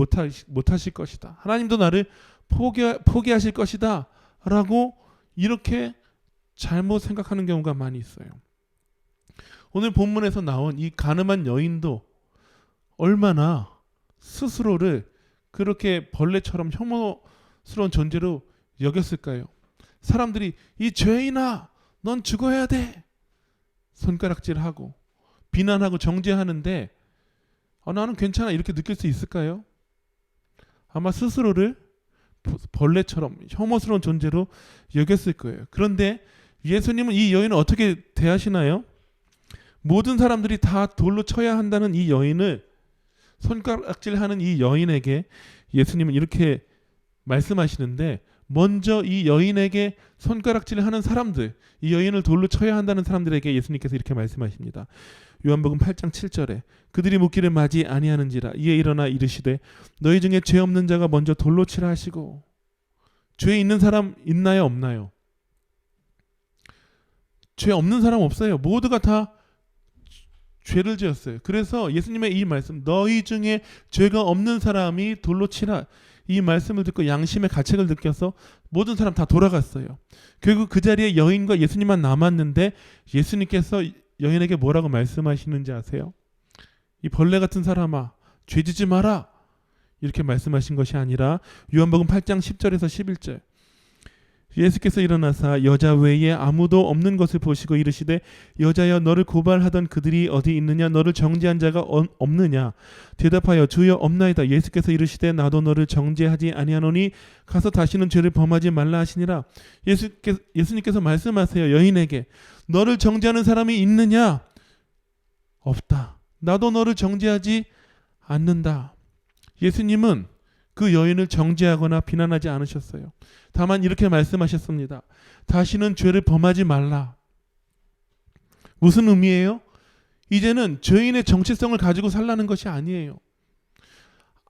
못하실 것이다, 하나님도 나를 포기하실 것이다 라고 이렇게 잘못 생각하는 경우가 많이 있어요. 오늘 본문에서 나온 이 가늠한 여인도 얼마나 스스로를 그렇게 벌레처럼 혐오스러운 존재로 여겼을까요? 사람들이 이 죄인아 넌 죽어야 돼 손가락질하고 비난하고 정죄하는데 나는 괜찮아 이렇게 느낄 수 있을까요? 아마 스스로를 벌레처럼 혐오스러운 존재로 여겼을 거예요. 그런데 예수님은 이 여인을 어떻게 대하시나요? 모든 사람들이 다 돌로 쳐야 한다는 이 여인을, 손가락질하는 이 여인에게 예수님은 이렇게 말씀하시는데, 먼저 이 여인에게 손가락질하는 사람들, 이 여인을 돌로 쳐야 한다는 사람들에게 예수님께서 이렇게 말씀하십니다. 요한복음 8장 7절에 그들이 묻기를 마지 아니하는지라 이에 일어나 이르시되 너희 중에 죄 없는 자가 먼저 돌로 치라 하시고. 죄 있는 사람 있나요, 없나요? 죄 없는 사람 없어요. 모두가 다 죄를 지었어요. 그래서 예수님의 이 말씀, 너희 중에 죄가 없는 사람이 돌로 치라, 이 말씀을 듣고 양심의 가책을 느껴서 모든 사람 다 돌아갔어요. 결국 그 자리에 여인과 예수님만 남았는데 예수님께서 여인에게 뭐라고 말씀하시는지 아세요? 이 벌레 같은 사람아, 죄지지 마라, 이렇게 말씀하신 것이 아니라 요한복음 8장 10절에서 11절, 예수께서 일어나사 여자 외에 아무도 없는 것을 보시고 이르시되 여자여 너를 고발하던 그들이 어디 있느냐, 너를 정죄한 자가 없느냐? 대답하여 주여 없나이다. 예수께서 이르시되 나도 너를 정죄하지 아니하노니 가서 다시는 죄를 범하지 말라 하시니라. 예수님께서 말씀하세요. 여인에게 너를 정죄하는 사람이 있느냐? 없다. 나도 너를 정죄하지 않는다. 예수님은 그 여인을 정죄하거나 비난하지 않으셨어요. 다만 이렇게 말씀하셨습니다. 다시는 죄를 범하지 말라. 무슨 의미예요? 이제는 죄인의 정체성을 가지고 살라는 것이 아니에요.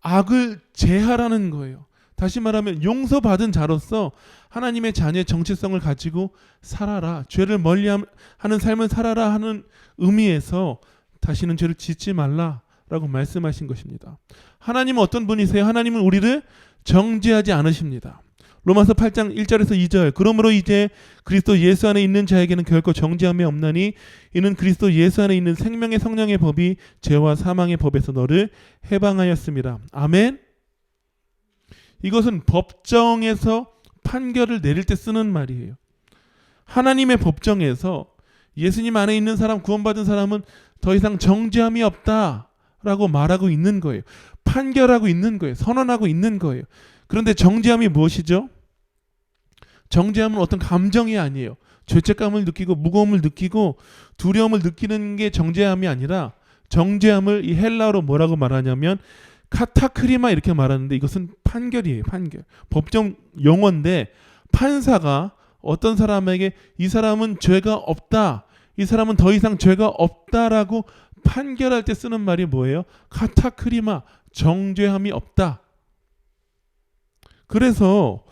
악을 제하라는 거예요. 다시 말하면 용서받은 자로서 하나님의 자녀의 정체성을 가지고 살아라, 죄를 멀리하는 삶을 살아라 하는 의미에서 다시는 죄를 짓지 말라라고 말씀하신 것입니다. 하나님은 어떤 분이세요? 하나님은 우리를 정죄하지 않으십니다. 로마서 8장 1절에서 2절, 그러므로 이제 그리스도 예수 안에 있는 자에게는 결코 정죄함이 없나니 이는 그리스도 예수 안에 있는 생명의 성령의 법이 죄와 사망의 법에서 너를 해방하였습니다. 아멘. 이것은 법정에서 판결을 내릴 때 쓰는 말이에요. 하나님의 법정에서 예수님 안에 있는 사람, 구원받은 사람은 더 이상 정죄함이 없다라고 말하고 있는 거예요. 판결하고 있는 거예요. 선언하고 있는 거예요. 그런데 정죄함이 무엇이죠? 정죄함은 어떤 감정이 아니에요. 죄책감을 느끼고 무거움을 느끼고 두려움을 느끼는 게 정죄함이 아니라, 정죄함을 이 헬라어로 뭐라고 말하냐면 카타크리마 이렇게 말하는데, 이것은 판결이에요. 판결. 법정 용어인데 판사가 어떤 사람에게 이 사람은 죄가 없다, 이 사람은 더 이상 죄가 없다라고 판결할 때 쓰는 말이 뭐예요? 카타크리마, 정죄함이 없다. 그래서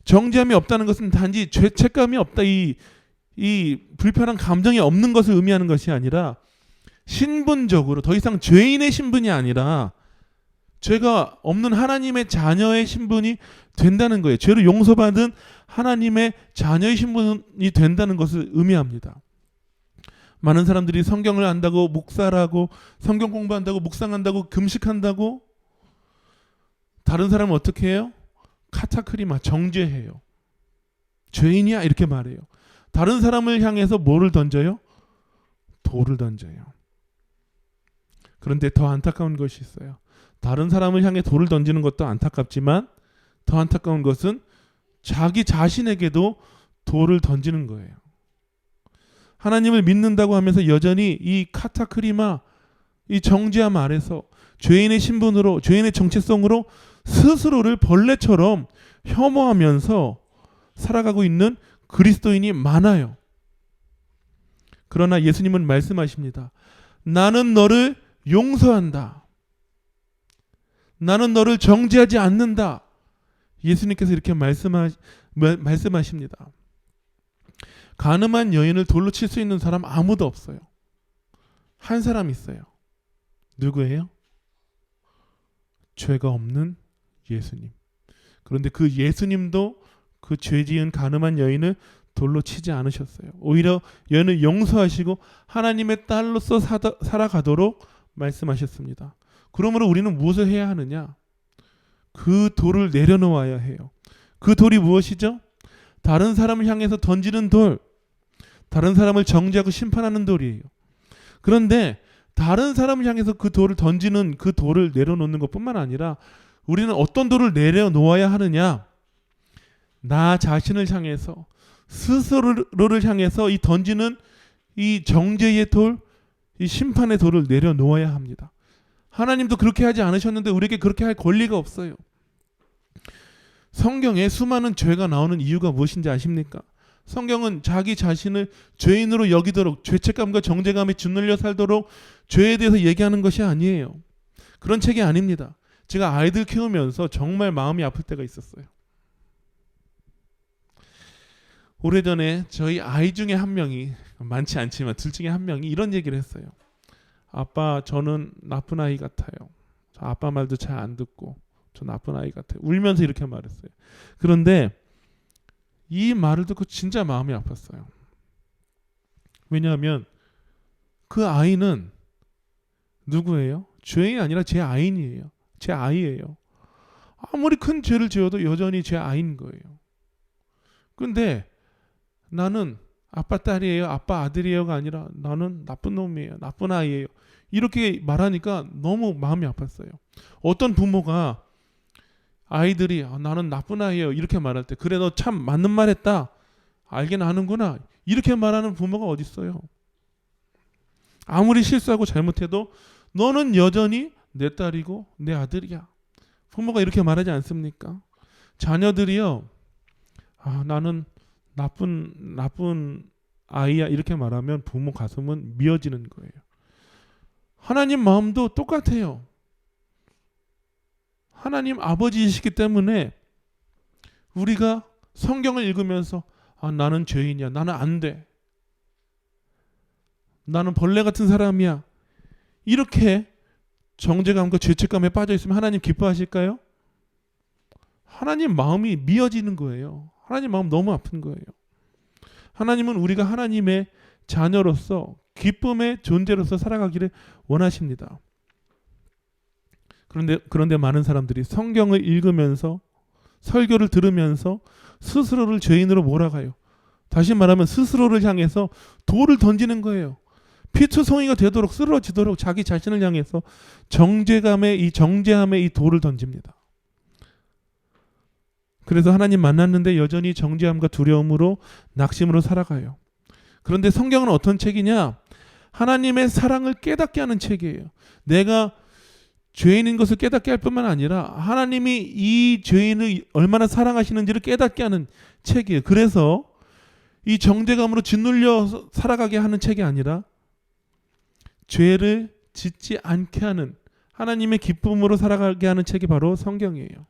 정죄함이 없다는 것은 단지 죄책감이 없다, 이 불편한 감정이 없는 것을 의미하는 것이 아니라 신분적으로 더 이상 죄인의 신분이 아니라 죄가 없는 하나님의 자녀의 신분이 된다는 거예요. 죄를 용서받은 하나님의 자녀의 신분이 된다는 것을 의미합니다. 많은 사람들이 성경을 안다고 목사라고, 성경 공부한다고, 묵상한다고, 금식한다고, 다른 사람은 어떻게 해요? 카타크리마 정죄해요. 죄인이야 이렇게 말해요. 다른 사람을 향해서 뭐를 던져요? 돌을 던져요. 그런데 더 안타까운 것이 있어요. 다른 사람을 향해 돌을 던지는 것도 안타깝지만 더 안타까운 것은 자기 자신에게도 돌을 던지는 거예요. 하나님을 믿는다고 하면서 여전히 이 카타크리마, 이 정죄함 아래서 죄인의 신분으로, 죄인의 정체성으로 스스로를 벌레처럼 혐오하면서 살아가고 있는 그리스도인이 많아요. 그러나 예수님은 말씀하십니다. 나는 너를 용서한다. 나는 너를 정죄하지 않는다. 예수님께서 이렇게 말씀하십니다. 가늠한 여인을 돌로 칠 수 있는 사람 아무도 없어요. 한 사람 있어요. 누구예요? 죄가 없는 예수님. 그런데 그 예수님도 그 죄 지은 가늠한 여인을 돌로 치지 않으셨어요. 오히려 여인을 용서하시고 하나님의 딸로서 살아가도록 말씀하셨습니다. 그러므로 우리는 무엇을 해야 하느냐? 그 돌을 내려놓아야 해요. 그 돌이 무엇이죠? 다른 사람을 향해서 던지는 돌, 다른 사람을 정죄하고 심판하는 돌이에요. 그런데 다른 사람을 향해서 그 돌을 던지는 그 돌을 내려놓는 것뿐만 아니라 우리는 어떤 돌을 내려놓아야 하느냐? 나 자신을 향해서, 스스로를 향해서 이 던지는 이 정죄의 돌, 이 심판의 돌을 내려놓아야 합니다. 하나님도 그렇게 하지 않으셨는데 우리에게 그렇게 할 권리가 없어요. 성경에 수많은 죄가 나오는 이유가 무엇인지 아십니까? 성경은 자기 자신을 죄인으로 여기도록, 죄책감과 정죄감에 짓눌려 살도록 죄에 대해서 얘기하는 것이 아니에요. 그런 책이 아닙니다. 제가 아이들 키우면서 정말 마음이 아플 때가 있었어요. 오래전에 저희 아이 중에 한 명이, 많지 않지만 둘 중에 한 명이 이런 얘기를 했어요. 아빠, 저는 나쁜 아이 같아요. 저 아빠 말도 잘 안 듣고 저 나쁜 아이 같아요. 울면서 이렇게 말했어요. 그런데 이 말을 듣고 진짜 마음이 아팠어요. 왜냐하면 그 아이는 누구예요? 죄인이 아니라 제 아이예요. 제 아이예요. 아무리 큰 죄를 지어도 여전히 제 아이인 거예요. 그런데 나는 아빠 딸이에요, 아빠 아들이에요가 아니라 나는 나쁜 놈이에요, 나쁜 아이예요. 이렇게 말하니까 너무 마음이 아팠어요. 어떤 부모가 아이들이 나는 나쁜 아이예요 이렇게 말할 때, 그래 너 참 맞는 말 했다, 알긴 아는구나, 이렇게 말하는 부모가 어디 있어요? 아무리 실수하고 잘못해도 너는 여전히 내 딸이고 내 아들이야. 부모가 이렇게 말하지 않습니까? 자녀들이요, 나는 나쁜 아이야 이렇게 말하면 부모 가슴은 미어지는 거예요. 하나님 마음도 똑같아요. 하나님 아버지이시기 때문에 우리가 성경을 읽으면서 나는 죄인이야, 나는 안 돼, 나는 벌레 같은 사람이야, 이렇게 정죄감과 죄책감에 빠져 있으면 하나님 기뻐하실까요? 하나님 마음이 미어지는 거예요. 하나님 마음 너무 아픈 거예요. 하나님은 우리가 하나님의 자녀로서 기쁨의 존재로서 살아가기를 원하십니다. 그런데 많은 사람들이 성경을 읽으면서, 설교를 들으면서 스스로를 죄인으로 몰아가요. 다시 말하면 스스로를 향해서 돌을 던지는 거예요. 피투성이가 되도록, 쓰러지도록 자기 자신을 향해서 정죄함의 이 돌을 던집니다. 그래서 하나님 만났는데 여전히 정죄함과 두려움으로, 낙심으로 살아가요. 그런데 성경은 어떤 책이냐? 하나님의 사랑을 깨닫게 하는 책이에요. 내가 죄인인 것을 깨닫게 할 뿐만 아니라 하나님이 이 죄인을 얼마나 사랑하시는지를 깨닫게 하는 책이에요. 그래서 이 정죄감으로 짓눌려 살아가게 하는 책이 아니라 죄를 짓지 않게 하는, 하나님의 기쁨으로 살아가게 하는 책이 바로 성경이에요.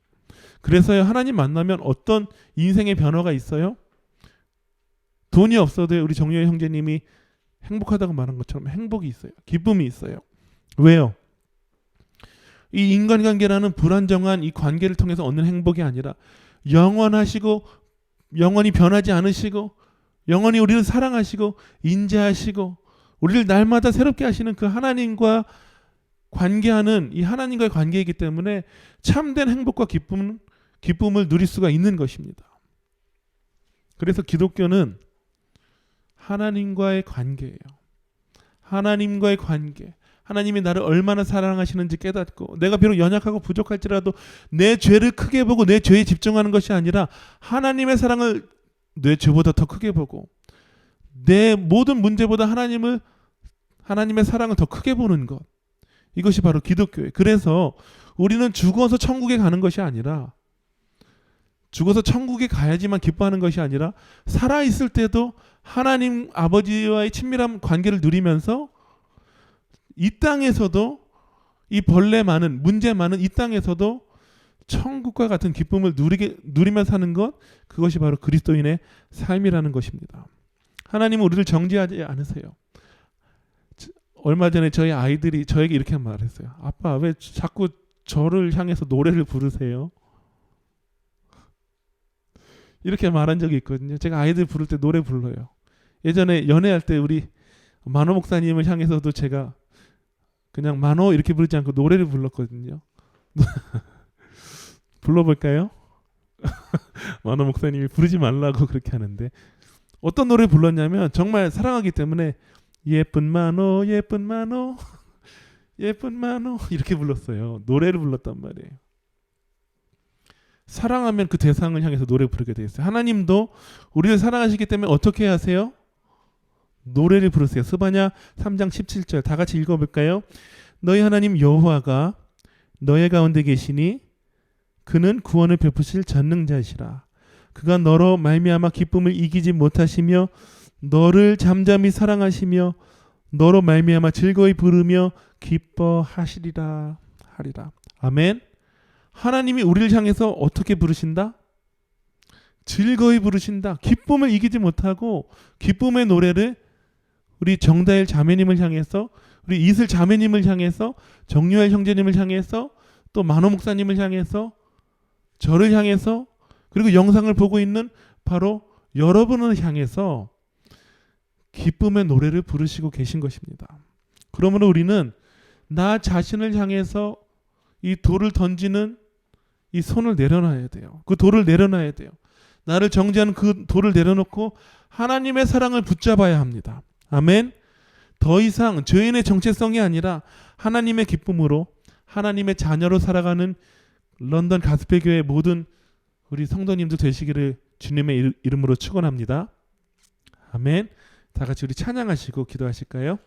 그래서요, 하나님 만나면 어떤 인생의 변화가 있어요? 돈이 없어도 우리 정유혜 형제님이 행복하다고 말한 것처럼 행복이 있어요. 기쁨이 있어요. 왜요? 이 인간관계라는 불안정한 이 관계를 통해서 얻는 행복이 아니라 영원하시고 영원히 변하지 않으시고 영원히 우리를 사랑하시고 인자하시고 우리를 날마다 새롭게 하시는 그 하나님과 관계하는 이 하나님과의 관계이기 때문에 참된 행복과 기쁨은 기쁨을 누릴 수가 있는 것입니다. 그래서 기독교는 하나님과의 관계예요. 하나님과의 관계. 하나님이 나를 얼마나 사랑하시는지 깨닫고, 내가 비록 연약하고 부족할지라도 내 죄를 크게 보고 내 죄에 집중하는 것이 아니라 하나님의 사랑을 내 죄보다 더 크게 보고, 내 모든 문제보다 하나님의 사랑을 더 크게 보는 것, 이것이 바로 기독교예요. 그래서 우리는 죽어서 천국에 가는 것이 아니라, 죽어서 천국에 가야지만 기뻐하는 것이 아니라, 살아있을 때도 하나님 아버지와의 친밀한 관계를 누리면서 이 땅에서도, 이 벌레 많은, 문제 많은 이 땅에서도 천국과 같은 기쁨을 누리며 사는 것, 그것이 바로 그리스도인의 삶이라는 것입니다. 하나님은 우리를 정죄하지 않으세요. 얼마 전에 저희 아이들이 저에게 이렇게 말했어요. 아빠, 왜 자꾸 저를 향해서 노래를 부르세요? 이렇게 말한 적이 있거든요. 제가 아이들 부를 때 노래 불러요. 예전에 연애할 때 우리 만호 목사님을 향해서도 제가 그냥 만호 이렇게 부르지 않고 노래를 불렀거든요. 불러볼까요? 만호 목사님이 부르지 말라고 그렇게 하는데, 어떤 노래 불렀냐면 정말 사랑하기 때문에 예쁜 만호 예쁜 만호 예쁜 만호 이렇게 불렀어요. 노래를 불렀단 말이에요. 사랑하면 그 대상을 향해서 노래 부르게 돼 있어요. 하나님도 우리를 사랑하시기 때문에 어떻게 하세요? 노래를 부르세요. 스바냐 3장 17절 다 같이 읽어볼까요? 너희 하나님 여호와가 너희 가운데 계시니 그는 구원을 베푸실 전능자시라. 그가 너로 말미암아 기쁨을 이기지 못하시며 너를 잠잠히 사랑하시며 너로 말미암아 즐거이 부르며 기뻐하시리라 하리라. 아멘. 하나님이 우리를 향해서 어떻게 부르신다? 즐거이 부르신다. 기쁨을 이기지 못하고 기쁨의 노래를 우리 정다일 자매님을 향해서, 우리 이슬 자매님을 향해서, 정유할 형제님을 향해서, 또 만호 목사님을 향해서, 저를 향해서, 그리고 영상을 보고 있는 바로 여러분을 향해서 기쁨의 노래를 부르시고 계신 것입니다. 그러므로 우리는 나 자신을 향해서 이 돌을 던지는 이 손을 내려놔야 돼요. 그 돌을 내려놔야 돼요. 나를 정죄하는 그 돌을 내려놓고 하나님의 사랑을 붙잡아야 합니다. 아멘. 더 이상 죄인의 정체성이 아니라 하나님의 기쁨으로 하나님의 자녀로 살아가는 런던 가스펠교회 모든 우리 성도님들 되시기를 주님의 이름으로 축원합니다. 아멘. 다 같이 우리 찬양하시고 기도하실까요?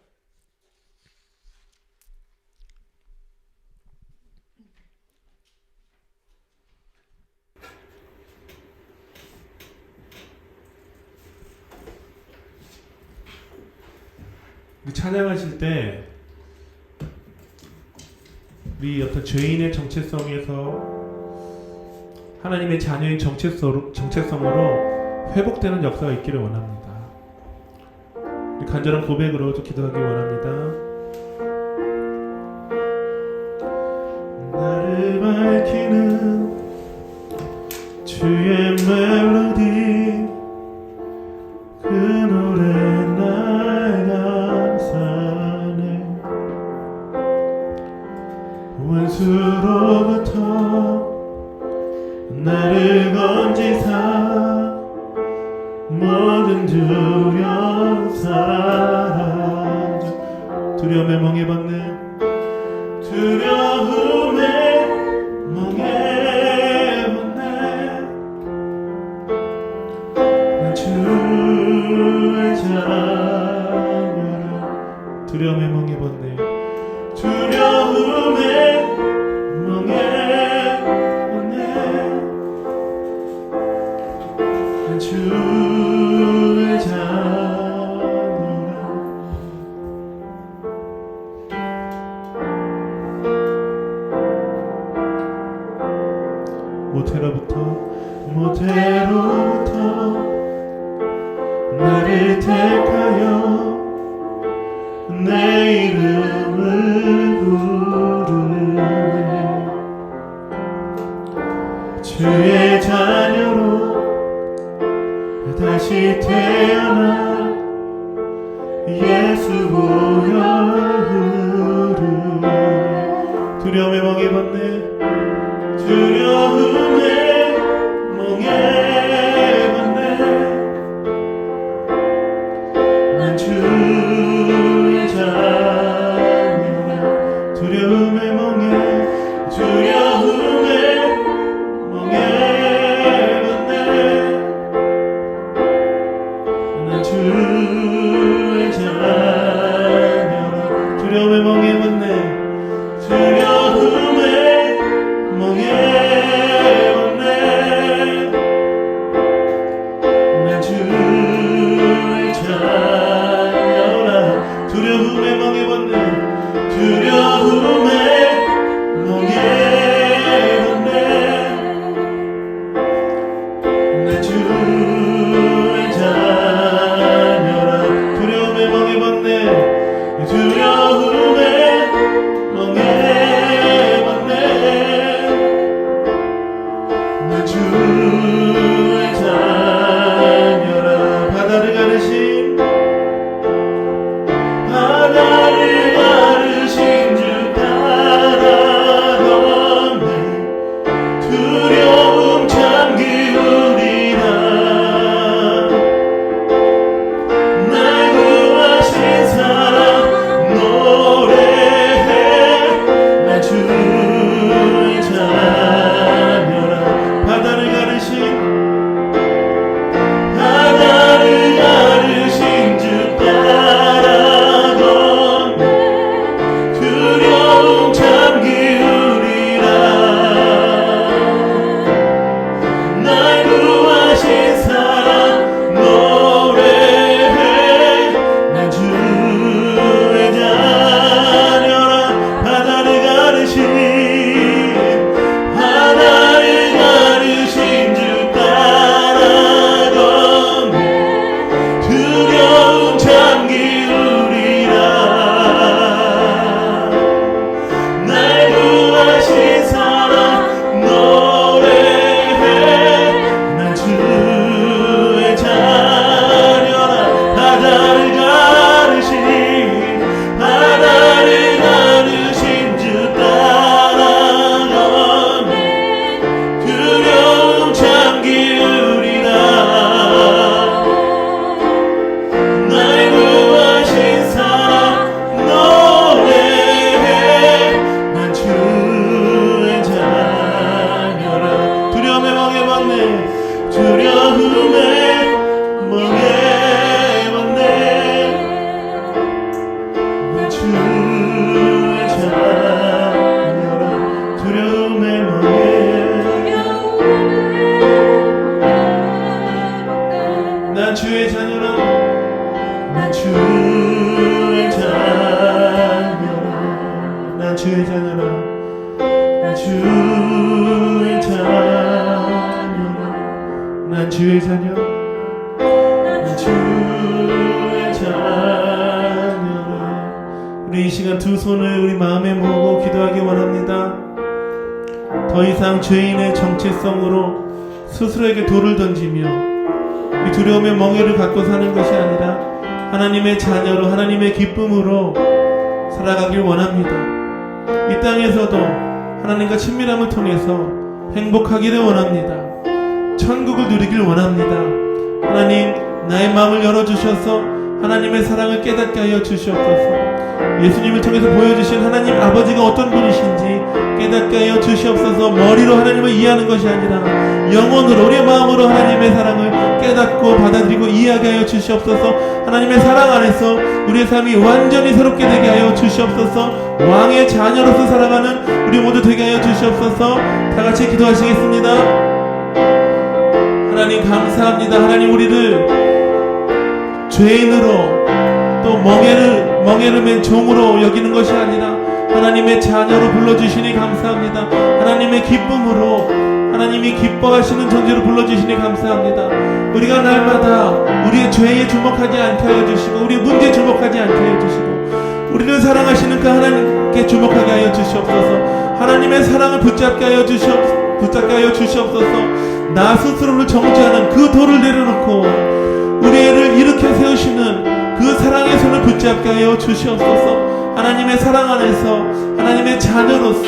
찬양하실 때 우리 어떤 죄인의 정체성에서 하나님의 자녀의 정체성으로 회복되는 역사가 있기를 원합니다. 우리 간절한 고백으로 좀 기도하기 원합니다. 나를 밝히는 주의 멜로디 그 노래 날 감싸네 원수로부터 나를 건지사 모든 두려움 사라져 두려움에 멍해봤네 두려움에 멍해봤네 난 주의 자녀라 두려움에 멍해봤네 두려움에 멍해봤네 난 주의 자녀라 모태로부터 나를 택하여 내 이름을 부르네 주의 자녀로 다시 태어나 예수 보혈 흐르네 두려움에 멍해봤네 두려움에 난 주의 자녀라. 난 주의 자녀라. 난 주의 자녀. 난 주의 자녀라. 우리 이 시간 두 손을 우리 마음에 모으고 기도하기 원합니다. 더 이상 죄인의 정체성으로 스스로에게 돌을 던지며 이 두려움의 멍에를 갖고 사는 것이 아니라 하나님의 자녀로 하나님의 기쁨으로 살아가길 원합니다. 이 땅에서도 하나님과 친밀함을 통해서 행복하기를 원합니다. 천국을 누리길 원합니다. 하나님, 나의 마음을 열어주셔서 하나님의 사랑을 깨닫게 하여 주시옵소서. 예수님을 통해서 보여주신 하나님 아버지가 어떤 분이신지 깨닫게 하여 주시옵소서. 머리로 하나님을 이해하는 것이 아니라 영혼으로, 우리의 마음으로 하나님의 사랑을 깨닫고 받아들이고 이해하게 하여 주시옵소서. 하나님의 사랑 안에서 우리의 삶이 완전히 새롭게 되게 하여 주시옵소서. 왕의 자녀로서 살아가는 우리 모두 되게 하여 주시옵소서. 다같이 기도하시겠습니다. 하나님 감사합니다. 하나님, 우리를 죄인으로 또 멍에를 맨 종으로 여기는 것이 아니라 하나님의 자녀로 불러주시니 감사합니다. 하나님의 기쁨으로, 하나님이 기뻐하시는 존재로 불러주시니 감사합니다. 우리가 날마다 우리의 죄에 주목하지 않게 하여 주시고 우리의 문제에 주목하지 않게 하여 주시고 우리를 사랑하시는 그 하나님께 주목하게 하여 주시옵소서. 하나님의 사랑을 붙잡게 하여 주시옵소서. 나 스스로를 정죄하는 그 돌을 내려놓고 우리를 일으켜 세우시는 그 사랑의 손을 붙잡게 하여 주시옵소서. 하나님의 사랑 안에서 하나님의 자녀로서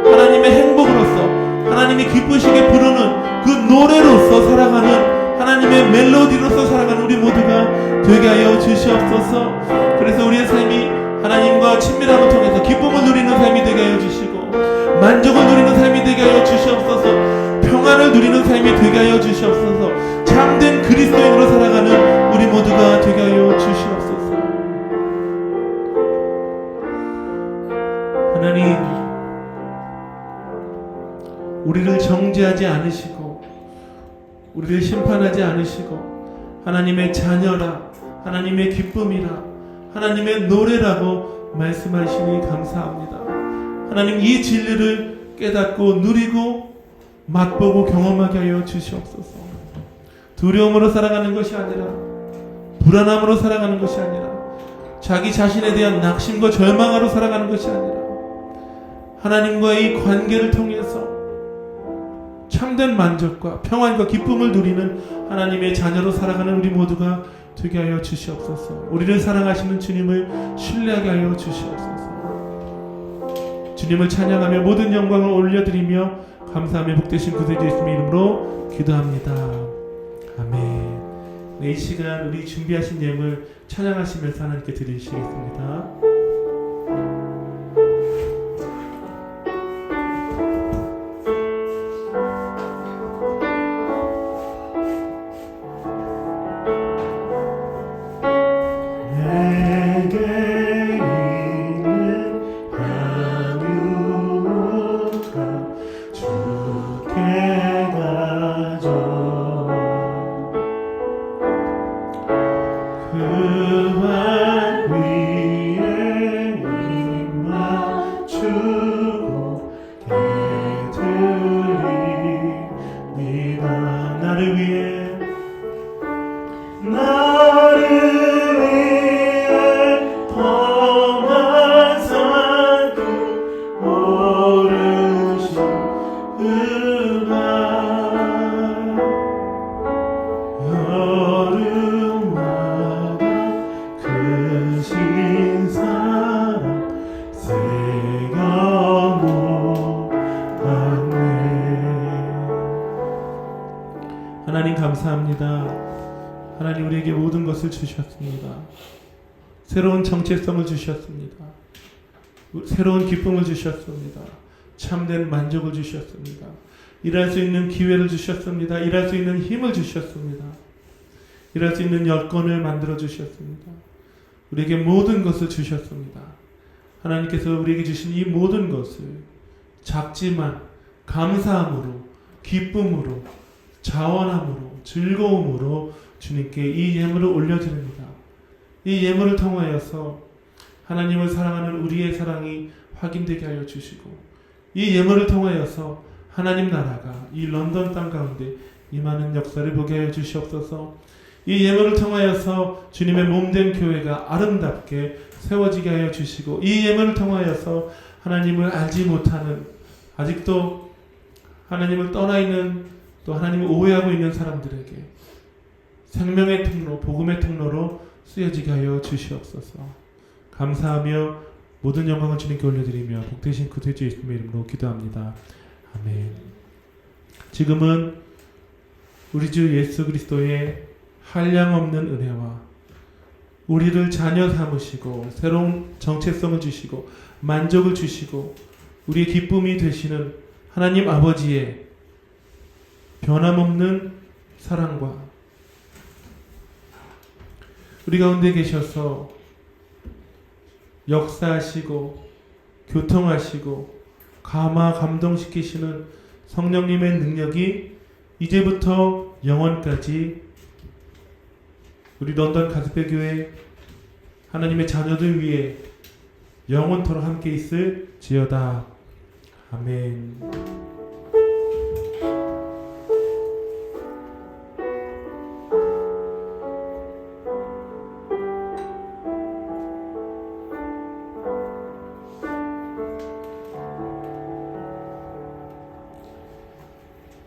하나님의 행복으로서 하나님이 기쁘시게 부르는 그 노래로서 살아가는 하나님의 멜로디로서 살아가는 우리 모두가 되게 하여 주시옵소서. 그래서 우리의 삶이 하나님과 친밀함을 통해서 기쁨을 누리는 삶이 되게 하여 주시고 만족을 누리는 삶이 되게 하여 주시옵소서. 평안을 누리는 삶이 되게 하여 주시옵소서. 참된 그리스도인으로 살아가는 우리 모두가 되게 하여 주시옵소서. 하나님, 우리를 정죄하지 않으시고 우리를 심판하지 않으시고 하나님의 자녀라, 하나님의 기쁨이라, 하나님의 노래라고 말씀하시니 감사합니다. 하나님, 이 진리를 깨닫고 누리고 맛보고 경험하게 하여 주시옵소서. 두려움으로 살아가는 것이 아니라 불안함으로 살아가는 것이 아니라 자기 자신에 대한 낙심과 절망으로 살아가는 것이 아니라 하나님과의 관계를 통해서 참된 만족과 평안과 기쁨을 누리는 하나님의 자녀로 살아가는 우리 모두가 되게 하여 주시옵소서. 우리를 사랑하시는 주님을 신뢰하게 하여 주시옵소서. 주님을 찬양하며 모든 영광을 올려드리며 감사하며 복되신 구세주 예수님의 이름으로 기도합니다. 아멘. 네, 이 시간 우리 준비하신 예물 찬양하시면서 하나님께 드리시겠습니다. 하나님 감사합니다. 하나님, 우리에게 모든 것을 주셨습니다. 새로운 정체성을 주셨습니다. 새로운 기쁨을 주셨습니다. 참된 만족을 주셨습니다. 일할 수 있는 기회를 주셨습니다. 일할 수 있는 힘을 주셨습니다. 일할 수 있는 여건을 만들어 주셨습니다. 우리에게 모든 것을 주셨습니다. 하나님께서 우리에게 주신 이 모든 것을 작지만 감사함으로, 기쁨으로, 자원함으로, 즐거움으로 주님께 이 예물을 올려드립니다. 이 예물을 통하여서 하나님을 사랑하는 우리의 사랑이 확인되게 하여 주시고 이 예물을 통하여서 하나님 나라가 이 런던 땅 가운데 임하는 역사를 보게 하여 주시옵소서. 이 예물을 통하여서 주님의 몸된 교회가 아름답게 세워지게 하여 주시고 이 예물을 통하여서 하나님을 알지 못하는 아직도 하나님을 떠나 있는 또 하나님을 오해하고 있는 사람들에게 생명의 통로, 복음의 통로로 쓰여지게 하여 주시옵소서. 감사하며 모든 영광을 주님께 올려드리며 복되신 그 주 예수님의 이름으로 기도합니다. 아멘. 지금은 우리 주 예수 그리스도의 한량없는 은혜와 우리를 자녀 삼으시고 새로운 정체성을 주시고 만족을 주시고 우리의 기쁨이 되시는 하나님 아버지의 변함없는 사랑과 우리 가운데 계셔서 역사하시고 교통하시고 감동시키시는 성령님의 능력이 이제부터 영원까지 우리 런던 가스펠 교회 하나님의 자녀들 위해 영원토록 함께 있을지어다. 아멘.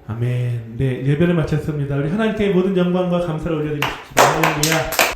아멘. 네, 예배를 마쳤습니다. 우리 하나님께 모든 영광과 감사를 올려드리십시다. 할렐루야.